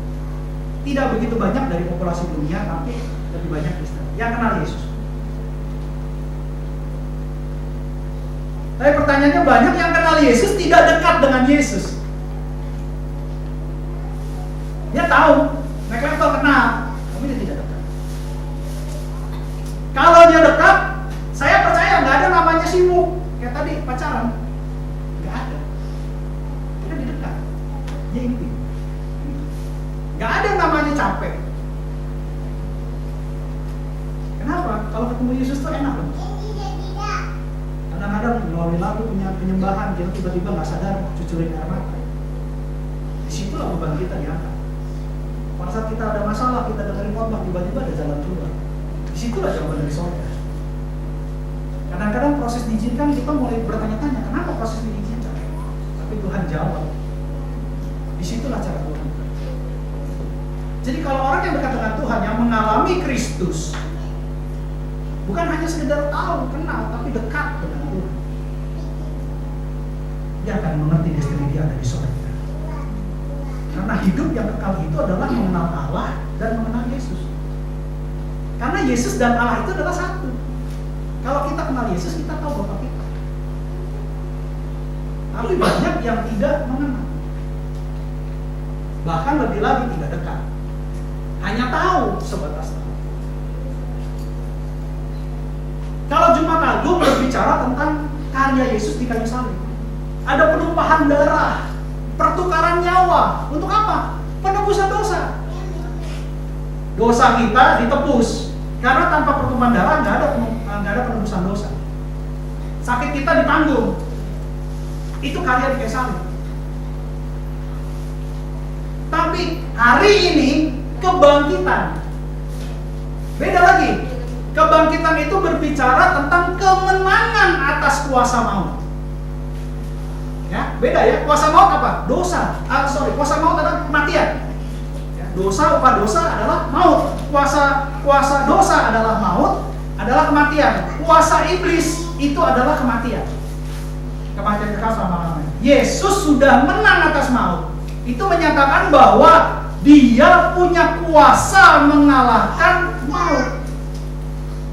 Speaker 4: Tidak begitu banyak dari populasi dunia, tapi lebih banyak Kristen yang kenal Yesus. Tapi pertanyaannya, banyak yang kenal Yesus tidak dekat dengan Yesus. Dia tahu, naik level kenal, pacaran. Nggak ada. Kita di dekat. Dia intim. Nggak ada yang namanya capek. Kenapa? Kalau ketemu Yesus tuh enak loh. Kadang-kadang melalui lagu punya penyembahan, kita tiba-tiba nggak sadar cucurin air mata. Disitulah beban kita diangkat. Pada saat kita ada masalah, kita dengerin khotbah, tiba-tiba ada jalan keluar. Disitulah jawaban dari sorga. Kadang-kadang proses diizinkan, kita mulai bertanya-tanya, kenapa proses diizinkan? Tapi Tuhan jawab. Disitulah cara Tuhan. Jadi kalau orang yang dekat dengan Tuhan, yang mengalami Kristus, bukan hanya sekedar tahu, kenal, tapi dekat dengan Tuhan, dia akan mengerti destiny dia ada di sorga. Karena hidup yang kekal itu adalah mengenal Allah dan mengenal Yesus. Karena Yesus dan Allah itu adalah satu. Kalau kita kenal Yesus, kita tahu Bapa kita. Tapi banyak yang tidak mengenal. Bahkan lebih lagi tidak dekat. Hanya tahu sebatas tahu. Kalau Jumat Agung berbicara tentang karya Yesus di kayu salib, ada penumpahan darah, pertukaran nyawa. Untuk apa? Penebusan dosa. Dosa kita ditebus. Karena tanpa pertumpahan darah nggak ada penebusan dosa. Sakit kita ditanggung. Itu karya di kayu salib. Tapi hari ini kebangkitan beda lagi. Kebangkitan itu berbicara tentang kemenangan atas kuasa maut. Ya, beda ya. Kuasa maut apa? Dosa. Kuasa maut adalah kematian. Ya, dosa, upah dosa adalah maut. Kuasa dosa adalah maut, adalah kematian. Kuasa iblis itu adalah kematian. Kematian kekal selama-lamanya. Yesus sudah menang atas maut. Itu menyatakan bahwa Dia punya kuasa mengalahkan maut.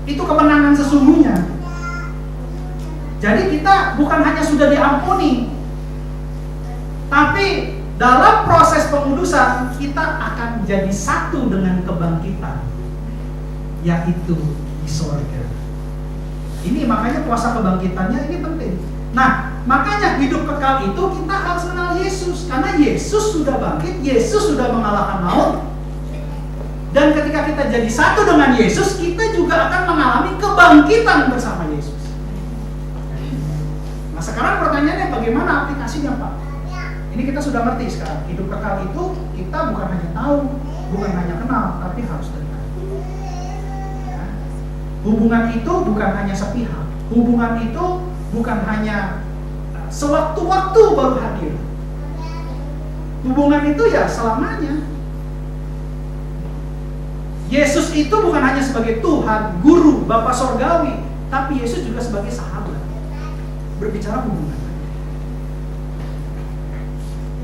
Speaker 4: Itu kemenangan sesungguhnya. Jadi kita bukan hanya sudah diampuni, tapi dalam proses pengudusan kita akan jadi satu dengan kebangkitan, yaitu di sorga. Ini makanya kuasa kebangkitannya ini penting. Nah, makanya hidup kekal itu kita harus kenal Yesus, karena Yesus sudah bangkit, Yesus sudah mengalahkan maut. Dan ketika kita jadi satu dengan Yesus, kita juga akan mengalami kebangkitan bersama Yesus. Nah, sekarang pertanyaannya bagaimana aplikasinya, Pak? Ini kita sudah ngerti sekarang. Hidup kekal itu kita bukan hanya tahu, bukan hanya kenal, tapi harus dekat. Ya. Hubungan itu bukan hanya sepihak. Hubungan itu bukan hanya sewaktu-waktu baru hadir. Hubungan itu ya selamanya. Yesus itu bukan hanya sebagai Tuhan, Guru, Bapa Sorgawi, tapi Yesus juga sebagai sahabat. Berbicara hubungan.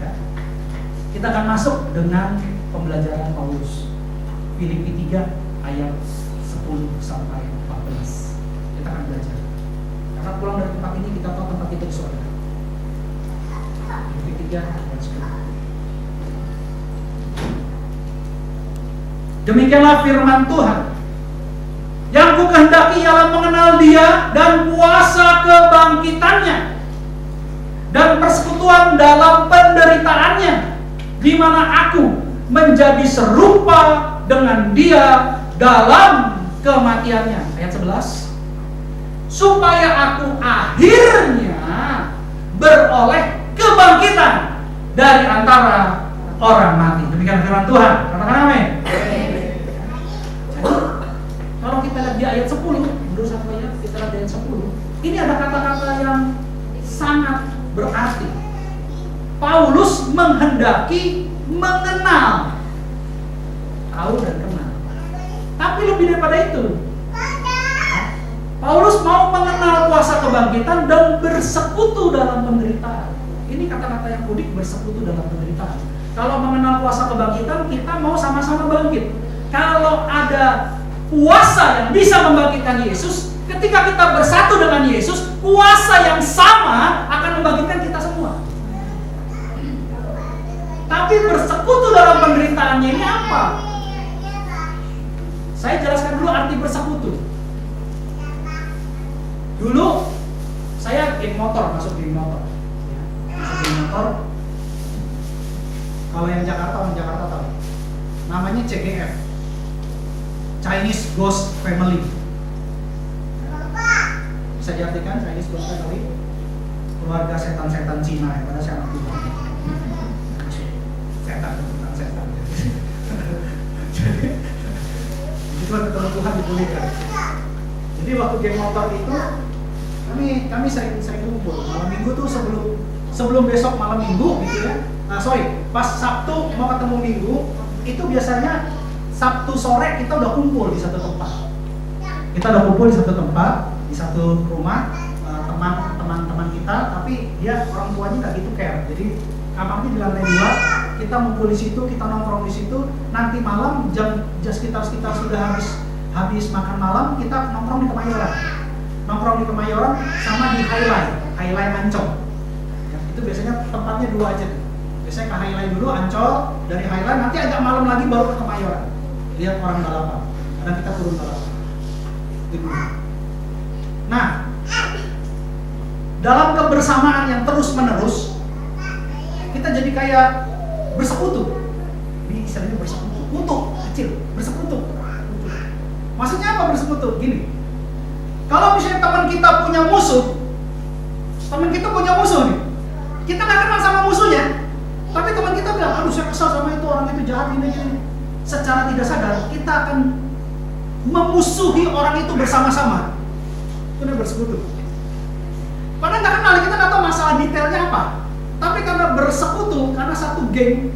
Speaker 4: Ya. Kita akan masuk dengan pembelajaran Paulus. Filipi 3 ayat 10 sampai 14. Kita akan belajar. Karena pulang dari tempat ini kita tahu tempat itu di surga. Filipi 3 ayat 10. Demikianlah firman Tuhan. Yang kukehendaki ialah mengenal Dia dan kuasa kebangkitannya dan persekutuan dalam penderitaannya, di mana aku menjadi serupa dengan Dia dalam kematiannya. Ayat 11. Supaya aku akhirnya beroleh kebangkitan dari antara orang mati. Demikian firman Tuhan. Katakan amin. Kalau kita lihat di ayat 10, menurut saya kita lihat di ayat 10, ini ada kata-kata yang sangat berarti. Paulus menghendaki mengenal, tahu dan kenal. Tapi lebih daripada itu, Paulus mau mengenal kuasa kebangkitan dan bersekutu dalam penderitaan. Ini kata-kata yang unik, bersekutu dalam penderitaan. Kalau mengenal kuasa kebangkitan, kita mau sama-sama bangkit. Kalau ada kuasa yang bisa membangkitkan Yesus, ketika kita bersatu dengan Yesus, kuasa yang sama akan membangkitkan kita semua. Tapi bersekutu dalam penderitaannya ini apa? Saya jelaskan dulu arti bersekutu. Dulu saya motor, masuk geng motor. Ya, masuk geng motor. Kalau yang Jakarta, orang Jakarta tahu. Namanya CGF, Chinese Ghost Family. Bisa diartikan Chinese Ghost Family, keluarga setan-setan Cina ya, pada saya anak Tuhan. Setan tentang setan. Jadi itu ketemu Tuhan dipulihkan. Jadi waktu geng motor itu kami sering kumpul malam minggu tuh sebelum besok malam minggu gitu ya. Pas Sabtu mau ketemu Minggu itu biasanya Sabtu sore kita udah kumpul di satu tempat. Kita udah kumpul di satu tempat, di satu rumah teman-teman kita, tapi dia orang tuanya nggak gitu care. Jadi kamarnya di lantai 2, kita ngumpul di situ, kita nongkrong di situ. Nanti malam jam sekitar sudah habis makan malam, kita nongkrong di Kemayoran. Nongkrong di Kemayoran sama di Highlight Ancol. Ya, itu biasanya tempatnya 2 aja. Biasanya ke Highlight dulu, Ancol, dari Highlight nanti agak malam lagi baru ke Kemayoran. Lihat orang balapan. Kadang kita turun balapan. Itu dulu. Nah, dalam kebersamaan yang terus menerus, kita jadi kayak bersekutu. Ini istilahnya bersekutu, kutu kecil, bersekutu. Maksudnya apa bersekutu? Gini, kalau misalnya teman kita punya musuh nih, kita nggak kenal sama musuhnya, tapi teman kita bilang, aduh saya kesal sama itu, orang itu jahat ini. Secara tidak sadar, kita akan memusuhi orang itu bersama-sama. Itu namanya bersekutu. Padahal nggak kenal, kita nggak tahu masalah detailnya apa. Tapi karena bersekutu, karena satu geng,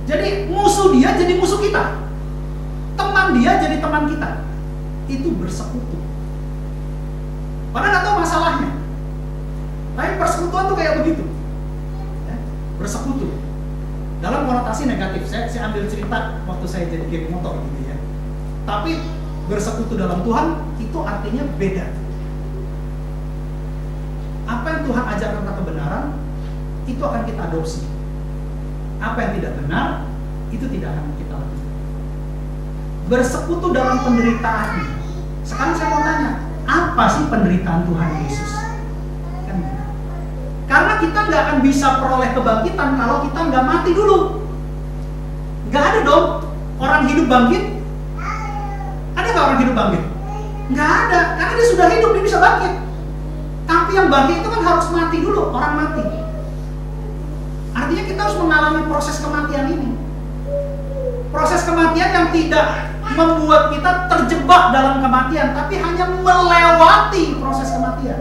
Speaker 4: jadi musuh dia jadi musuh kita, teman dia jadi teman kita. Itu bersekutu. Padahal nggak tahu masalahnya. Tapi persekutuan tuh kayak begitu. Ya, bersekutu. Dalam konotasi negatif, saya ambil cerita waktu saya jadi geng motor gitu ya. Tapi bersekutu dalam Tuhan itu artinya beda. Apa yang Tuhan ajarkan tentang kebenaran itu akan kita adopsi. Apa yang tidak benar itu tidak akan kita lakukan. Bersekutu dalam penderitaan. Sekarang saya mau tanya, apa sih penderitaan Tuhan Yesus? Kan? Karena kita nggak akan bisa peroleh kebangkitan kalau kita nggak mati dulu. Nggak ada dong orang hidup bangkit. Ada nggak orang hidup bangkit? Nggak ada, karena dia sudah hidup, dia bisa bangkit. Tapi yang bangkit itu kan harus mati dulu, orang mati. Artinya kita harus mengalami proses kematian ini. Proses kematian yang tidak membuat kita terjebak dalam kematian, tapi hanya melewati proses kematian.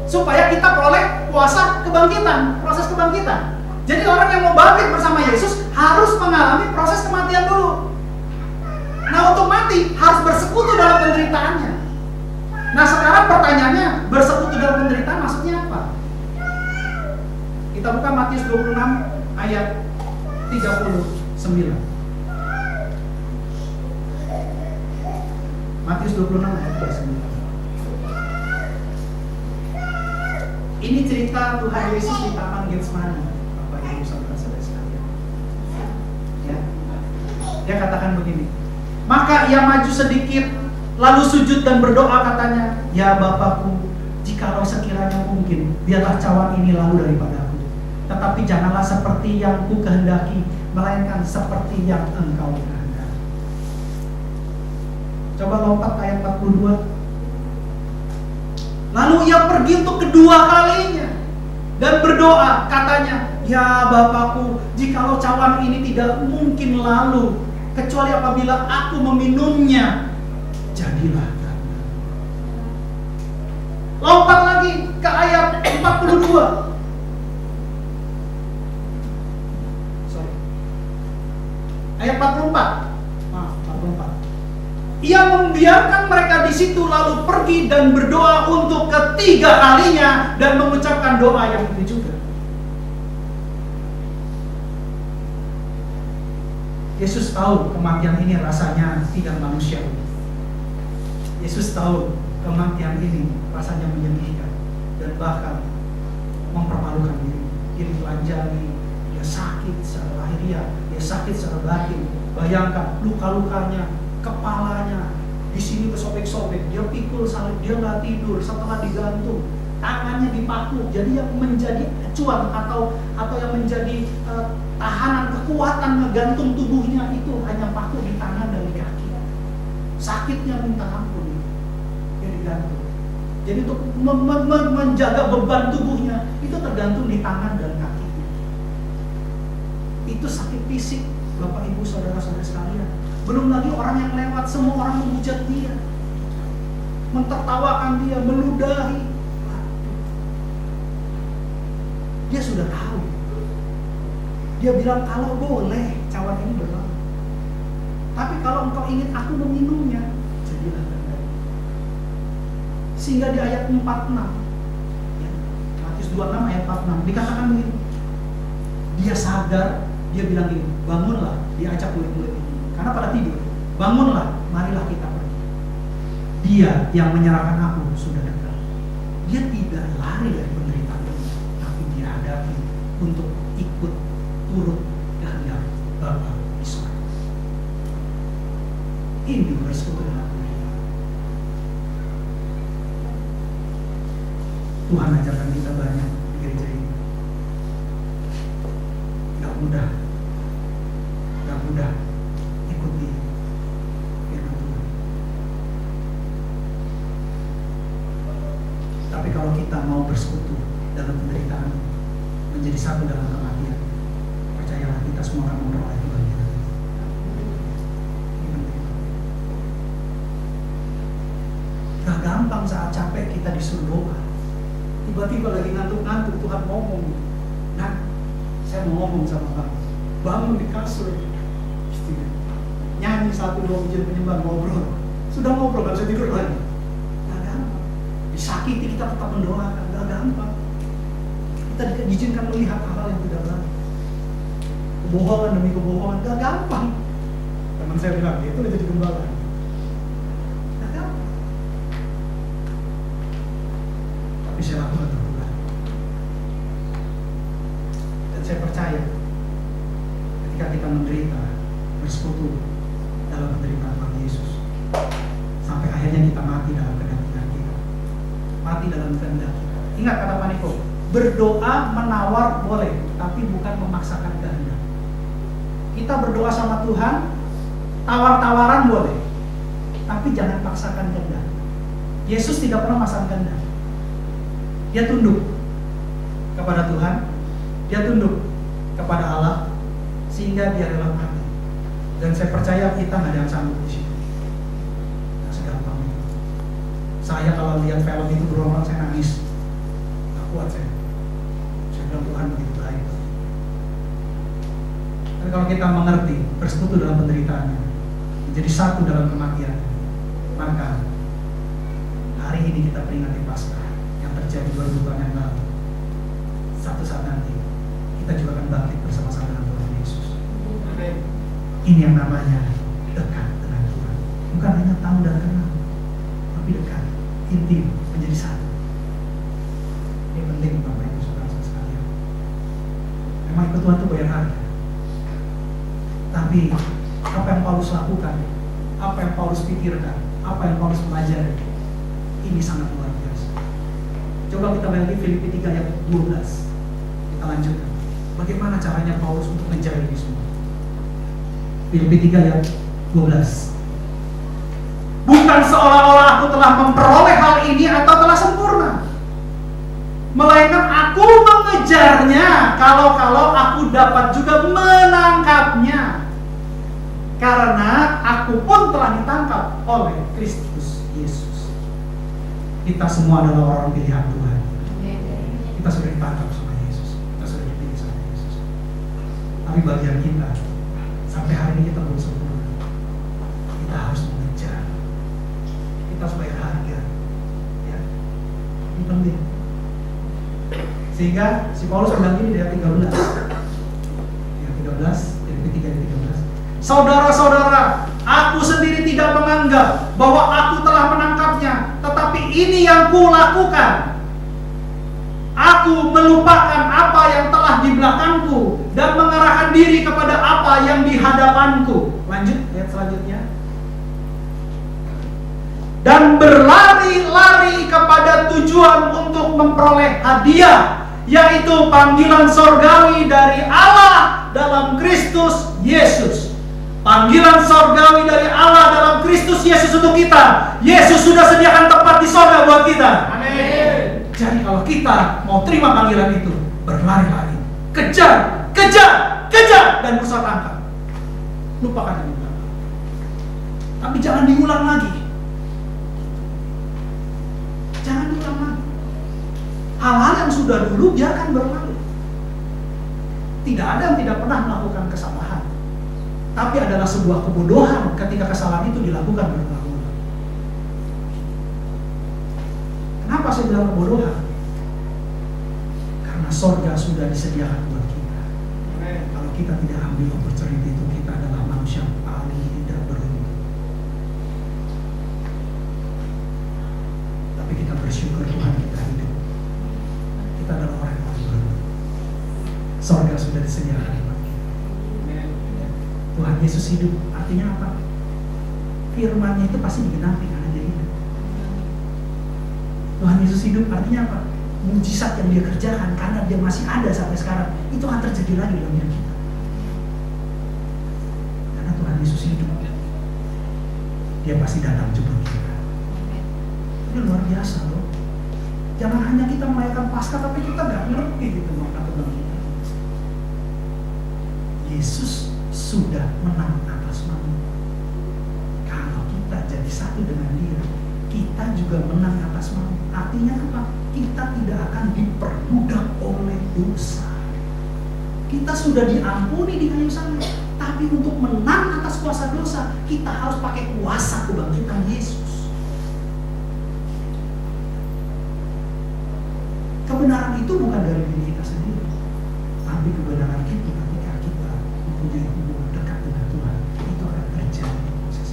Speaker 4: Supaya kita peroleh kuasa kebangkitan, proses kebangkitan. Jadi orang yang mau bangkit bersama Yesus harus mengalami proses kematian dulu. Nah, untuk mati harus bersekutu dalam penderitaannya. Nah, sekarang pertanyaannya, bersekutu dalam penderitaan maksudnya apa? Kita buka Matius 26 ayat 39. Matius 26 ayat 39. Ini cerita Tuhan Yesus di Taman Getsemani, Bapak Ibu saudara-saudara sekalian. Ya. Dia katakan begini. Maka ia maju sedikit, lalu sujud dan berdoa katanya, ya Bapakku, jikalau sekiranya mungkin, biarlah cawan ini lalu daripadaku. Tetapi janganlah seperti yang ku kehendaki, melainkan seperti yang Engkau kehendaki. Coba lompat ayat 42. Lalu ia pergi untuk kedua kalinya dan berdoa katanya, ya Bapakku, jikalau cawan ini tidak mungkin lalu, kecuali apabila aku meminumnya, jadilah kehendak. Lompat lagi ke ayat 42. Ayat 44. Nah, 44. Ia membiarkan mereka di situ lalu pergi dan berdoa untuk ketiga kalinya dan mengucapkan doa yang itu juga. Yesus tahu kematian ini rasanya tidak manusiawi. Yesus tahu kematian ini rasanya menyedihkan dan bahkan mempermalukan diri. Dia ditelanjangi, dia sakit secara lahiriah, dia sakit secara batin. Bayangkan luka-lukanya, kepalanya di sini bersobek-sobek, dia pikul salib, dia nggak tidur setelah digantung. tangannya dipaku. Jadi yang menjadi acuan atau yang menjadi tahanan kekuatan ngegantung tubuhnya itu hanya paku di tangan dan di kaki. Sakitnya minta ampun, dia digantung. Jadi untuk menjaga beban tubuhnya itu tergantung di tangan dan kakinya. Itu sakit fisik, Bapak Ibu saudara-saudara sekalian. Belum lagi orang yang lewat, semua orang menghujat dia, mentertawakan dia, meludahi. Dia sudah tahu. Dia bilang kalau boleh cawan ini berlalu. Tapi kalau engkau ingin aku meminumnya, jadilah kehendak. Sehingga di ayat 46, ya, Matius 26 ayat 46 dikatakan begini. Dia sadar, dia bilang gini, bangunlah, dia ajak murid-murid ini. Karena pada tidur, bangunlah, marilah kita pergi. Dia yang menyerahkan aku sudah dekat. Dia tidak lari dari penderitaan ini, tapi dia hadapi untuk ikut turut kehendak Bapa di surga. Ini bersekutu dengan penderitaan. Tuhan ajarkan kita banyak di gereja ini. Gak mudah ikuti firman Tuhan. Tapi kalau kita mau bersekutu dalam penderitaan, menjadi satu dalam kematian, percayalah kita semua akan memperoleh kebahagiaan. Ini penting. Gak gampang saat capek kita disuruh doa. Tiba-tiba lagi ngantuk-ngantuk, Tuhan ngomong, nah, saya mau ngomong sama kamu. Bangun di kasur, istilah. Nyanyi 1-2 pujian penyembah, ngobrol. Sudah ngobrol, gak bisa tidur lagi. Gak gampang. Disakiti kita tetap mendoakan, gak gampang. Kita diizinkan melihat hal yang tidak baik. Kebohongan demi kebohongan, gak gampang. Teman saya bilang, itu udah jadi gembala. Gak gampang. Tapi saya lakukan untuk Tuhan. Dan saya percaya ketika kita menderita, bersekutu dalam penderitaan Tuhan Yesus, sampai akhirnya kita mati dalam kehendak kita, mati dalam kehendak kita. Ingat kata Paniko, berdoa menawar boleh, tapi bukan memaksakan kehendak. Kita berdoa sama Tuhan, tawar-tawaran boleh, tapi jangan paksakan kehendak. Yesus tidak pernah memaksakan kehendak. Dia tunduk kepada Tuhan, dia tunduk kepada Allah, sehingga dia rela mati. Dan saya percaya kita nggak ada yang sanggup di situ. Nggak segampang itu. Saya kalau lihat film itu berulang-ulang saya nangis, nggak kuat saya. Saya bilang Tuhan begitu baik. Tapi kalau kita mengerti, bersekutu dalam penderitaannya, menjadi satu dalam kematian, maka hari ini kita peringati Paskah yang terjadi 2000 tahun yang lalu. Satu saat nanti kita juga akan bangkit bersama-sama dengan Tuhan Yesus. Ini yang namanya dekat dengan Tuhan. Bukan hanya tahu dan kenal, tapi dekat, intim, menjadi satu. Ini penting Bapak Ibu Saudara sekalian. Memang ikut Tuhan itu bayar harga. Tapi apa yang Paulus lakukan, apa yang Paulus pikirkan, apa yang Paulus pelajari, ini sangat luar biasa. Coba kita balik Filipi 3 ayat 12. Kita lanjutkan. Bagaimana caranya Paulus untuk menjadi ini semua? Filipi 3 ayat 12. Bukan seolah-olah aku telah memperoleh hal ini atau telah sempurna, melainkan aku mengejarnya kalau aku dapat juga menangkapnya, karena aku pun telah ditangkap oleh Kristus Yesus. Kita semua adalah orang pilihan Tuhan. Kita sudah ditangkap sama Yesus, kita sudah dipilih sama Yesus. Tapi bagian kita, sampai hari ini kita belum sempurna. Kita harus mengejar. Kita harus bayar harga. Ya. Ini penting. Sehingga si Paulus bilang ini di ayat 13. Ayat 13, Filipi 3 ayat 13. Saudara-saudara, aku sendiri tidak menganggap bahwa aku telah menangkapnya, tetapi ini yang kulakukan. Aku melupakan apa yang telah di belakangku dan mengarahkan diri kepada apa yang di hadapanku. Lanjut ayat selanjutnya. Dan berlari-lari kepada tujuan untuk memperoleh hadiah, yaitu panggilan sorgawi dari Allah dalam Kristus Yesus. Panggilan sorgawi dari Allah dalam Kristus Yesus untuk kita. Yesus sudah sediakan tempat di sorga buat kita.
Speaker 3: Amin.
Speaker 4: Jadi kalau kita mau terima panggilan itu, berlari-lari, kejar, kejar, kejar, dan berusaha tangkap. Lupakan yang belakang. Tapi jangan diulang lagi. Jangan diulang lagi. Hal-hal yang sudah dulu biarkan berlalu. Tidak ada yang tidak pernah melakukan kesalahan. Tapi adalah sebuah kebodohan ketika kesalahan itu dilakukan berulang-ulang. Kenapa saya bilang kebodohan? Karena sorga sudah disediakan buat kita. Kalau kita tidak ambil opportunity itu, kita adalah manusia paling tidak beruntung. Tapi kita bersyukur Tuhan kita hidup. Kita adalah orang yang paling beruntung. Sorga sudah disediakan buat kita. Tuhan Yesus hidup, artinya apa? Firman-Nya itu pasti digenapi karena Dia hidup. Tuhan Yesus hidup, artinya apa? Mujizat yang Dia kerjakan karena Dia masih ada sampai sekarang, itu akan terjadi lagi dalam hidup kita. Karena Tuhan Yesus hidup, Dia pasti datang jemput kita. Ini luar biasa loh. Jangan hanya kita merayakan Paskah tapi kita nggak ngerti gitu makna kebangkitan. Yesus sudah menang atas maut. Kalau kita jadi satu dengan Dia, kita juga menang atas maut. Artinya apa? Kita tidak akan diperbudak oleh dosa. Kita sudah diampuni di kayu salib, tapi untuk menang atas kuasa dosa, kita harus pakai kuasa kebangkitan Yesus. Kebenaran itu bukan dari diri kita sendiri, tapi kebenaran itu ketika kita mempunyai hubungan dekat dengan Tuhan, itu akan terjadi proses.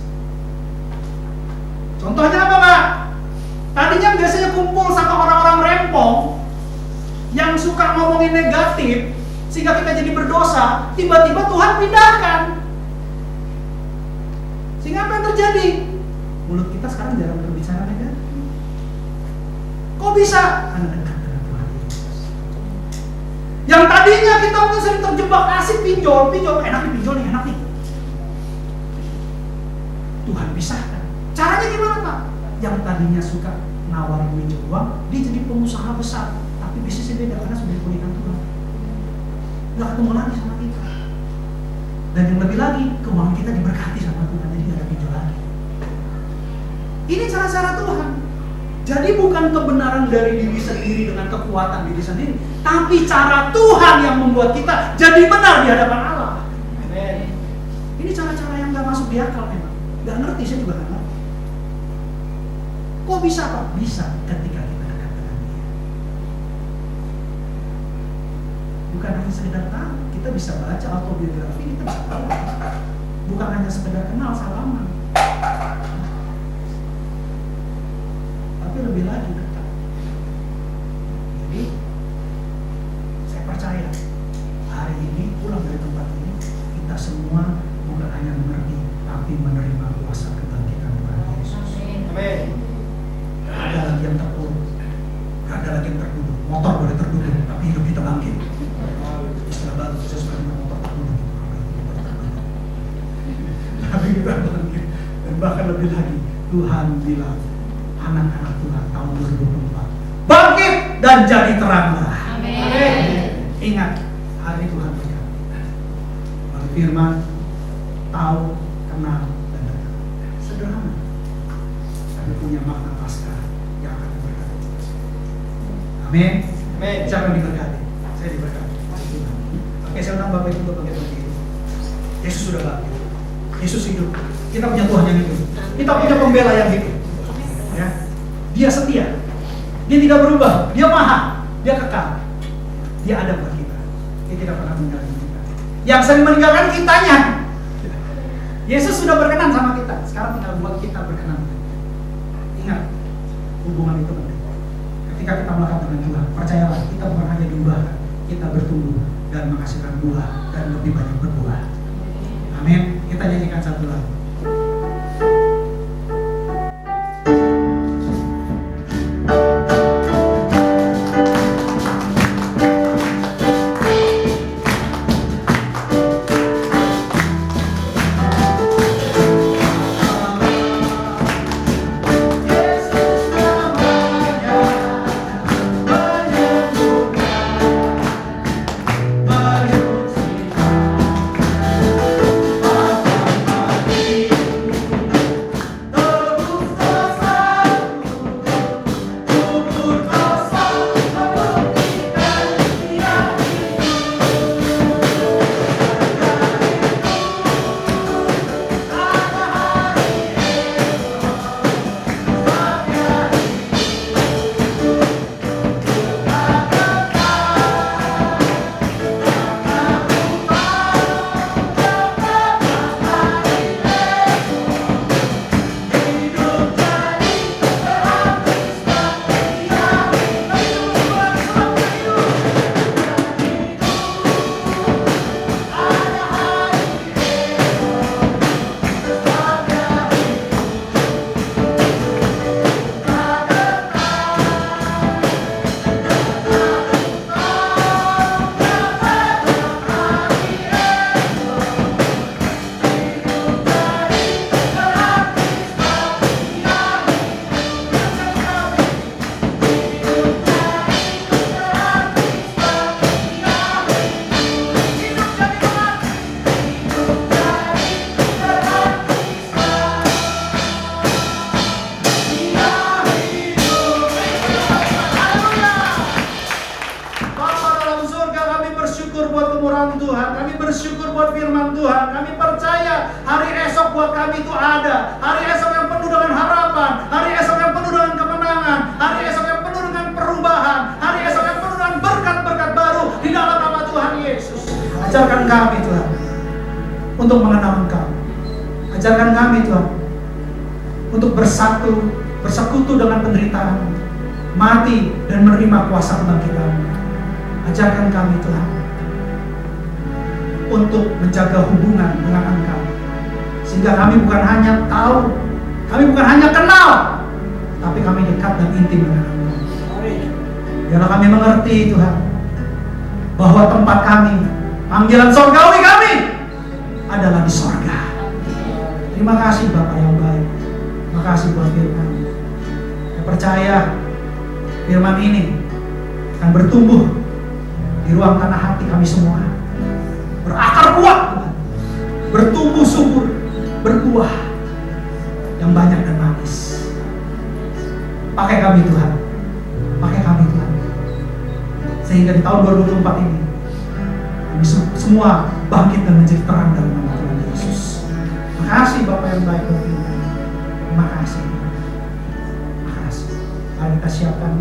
Speaker 4: Contohnya apa, Pak? Tadinya biasanya kumpul sama orang-orang rempong yang suka ngomongin negatif sehingga kita jadi berdosa, tiba-tiba Tuhan pindahkan. Sehingga apa yang terjadi? Mulut kita sekarang jarang berbicara negatif. Kok bisa? Karena dekat dengan Tuhan Yesus. Yang tadinya kita mungkin sering terjebak asik pinjol, enak nih pinjol nih, enak nih. Tuhan pisahkan. Caranya gimana, Pak? Yang tadinya suka nawarin minjem uang, dia jadi pengusaha besar, tapi bisnisnya beda karena sudah dipulihkan Tuhan. Nggak ketemu lagi sama kita. Dan yang lebih lagi, keuangan kita diberkati sama Tuhan, jadi nggak ada pinjol lagi. Ini cara-cara Tuhan. Jadi bukan kebenaran dari diri sendiri dengan kekuatan diri sendiri, tapi cara Tuhan yang membuat kita jadi benar di hadapan Allah. Amen. Ini cara-cara yang nggak masuk di akal memang. Nggak ngerti, saya juga nggak ngerti. Kok bisa, Pak? Bisa ketika kita dekat dengan Dia. Bukan hanya sekedar tahu, kita bisa baca autobiografi, kita bisa tahu. Bukan hanya sekedar kenal salaman, tapi lebih lagi dekat. Jadi saya percaya hari ini pulang dari tempat ini, kita semua bukan hanya mengerti, tapi menerima kuasa kebangkitan Tuhan Yesus.
Speaker 3: Amin.
Speaker 4: Gak ada lagi yang terpuruk, gak ada lagi yang terduduk. Motor boleh terduduk, tapi hidup kita bangkit. Istilah baru, saya suka dengan motor terduduk. Tapi kita bangkit. Dan bahkan lebih lagi, Tuhan bilang, anak-anak Tuhan tahun 2024, bangkit dan jadi teranglah.
Speaker 3: Amin.
Speaker 4: Ingat, hari Tuhan berkata, melalui firman, tahu, kenal, dan dekat. Sederhana, tapi punya makna Paskah yang akan diberkati. Amin.
Speaker 3: Amin.
Speaker 4: Siapa yang diberkati? Saya diberkati. Oke, saya undang Bapak Ibu untuk bagian itu. Yesus sudah bangkit. Yesus hidup. Kita punya Tuhan yang hidup. Kita punya pembela yang hidup. Ya. Dia setia. Dia tidak berubah. Dia maha. Dia kekal. Dia ada buat kita. Dia tidak pernah meninggalkan kita. Yang sering meninggalkan kitanya. Yesus sudah berkenan sama kita. Sekarang tinggal buat kita berkenan. Ingat, hubungan itu penting. Ketika kita melekat dengan Tuhan, percayalah, kita bukan hanya diubahkan, kita bertumbuh dan menghasilkan buah dan lebih banyak berbuah. Amin. Kita nyanyikan satu lagu. firman Tuhan. Kami percaya hari esok buat kami itu ada. Hari esok yang penuh dengan harapan, hari esok yang penuh dengan kemenangan, hari esok yang penuh dengan perubahan, hari esok yang penuh dengan berkat-berkat baru di dalam nama Tuhan Yesus. Ajarkan kami Tuhan untuk mengenal Engkau. Ajarkan kami Tuhan untuk bersekutu dengan penderitaan, mati dan menerima kuasa kebangkitan. Ajarkan kami Tuhan untuk menjaga hubungan dengan Engkau, sehingga kami bukan hanya tahu, kami bukan hanya kenal, tapi kami dekat dan intim dengan Engkau. Biarlah kami mengerti Tuhan bahwa tempat kami, panggilan surgawi kami adalah di sorga. Terima kasih Bapak yang baik. Terima kasih buat firman. Saya percaya firman ini akan bertumbuh di ruang tanah hati kami semua. Berakar kuat Tuhan, bertumbuh subur, berbuah yang banyak dan manis. Pakai kami Tuhan, pakai kami Tuhan, sehingga di tahun 2024 ini kami semua bangkit dan menjadi terang dalam nama Tuhan Yesus. Terima kasih Bapak yang baik buat firman. Terima kasih. Terima kasih. Mari kita siapkan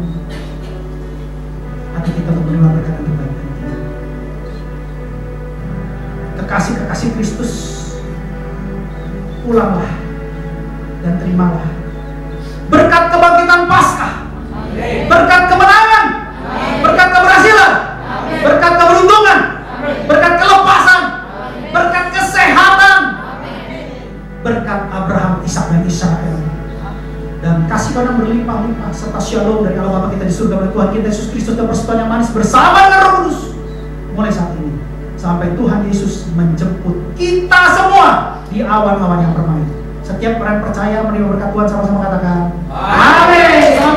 Speaker 4: hati kita untuk menerima berkat yang terbaik dari Tuhan. Kekasih-kekasih Kristus, pulanglah dan terimalah berkat kebangkitan Paskah, berkat kemenangan, berkat keberhasilan, berkat keberuntungan, berkat kelepasan, berkat kesehatan, berkat Abraham, Ishak dan Israel, dan kasih karunia berlimpah-limpah serta shalom dari Allah Bapa kita di surga dan Tuhan kita Yesus Kristus dan persekutuan yang manis bersama dengan Roh Kudus mulai saat ini sampai Tuhan Yesus menjemput kita semua di awan-awan yang permai. Setiap orang percaya menerima berkat Tuhan sama-sama katakan amin.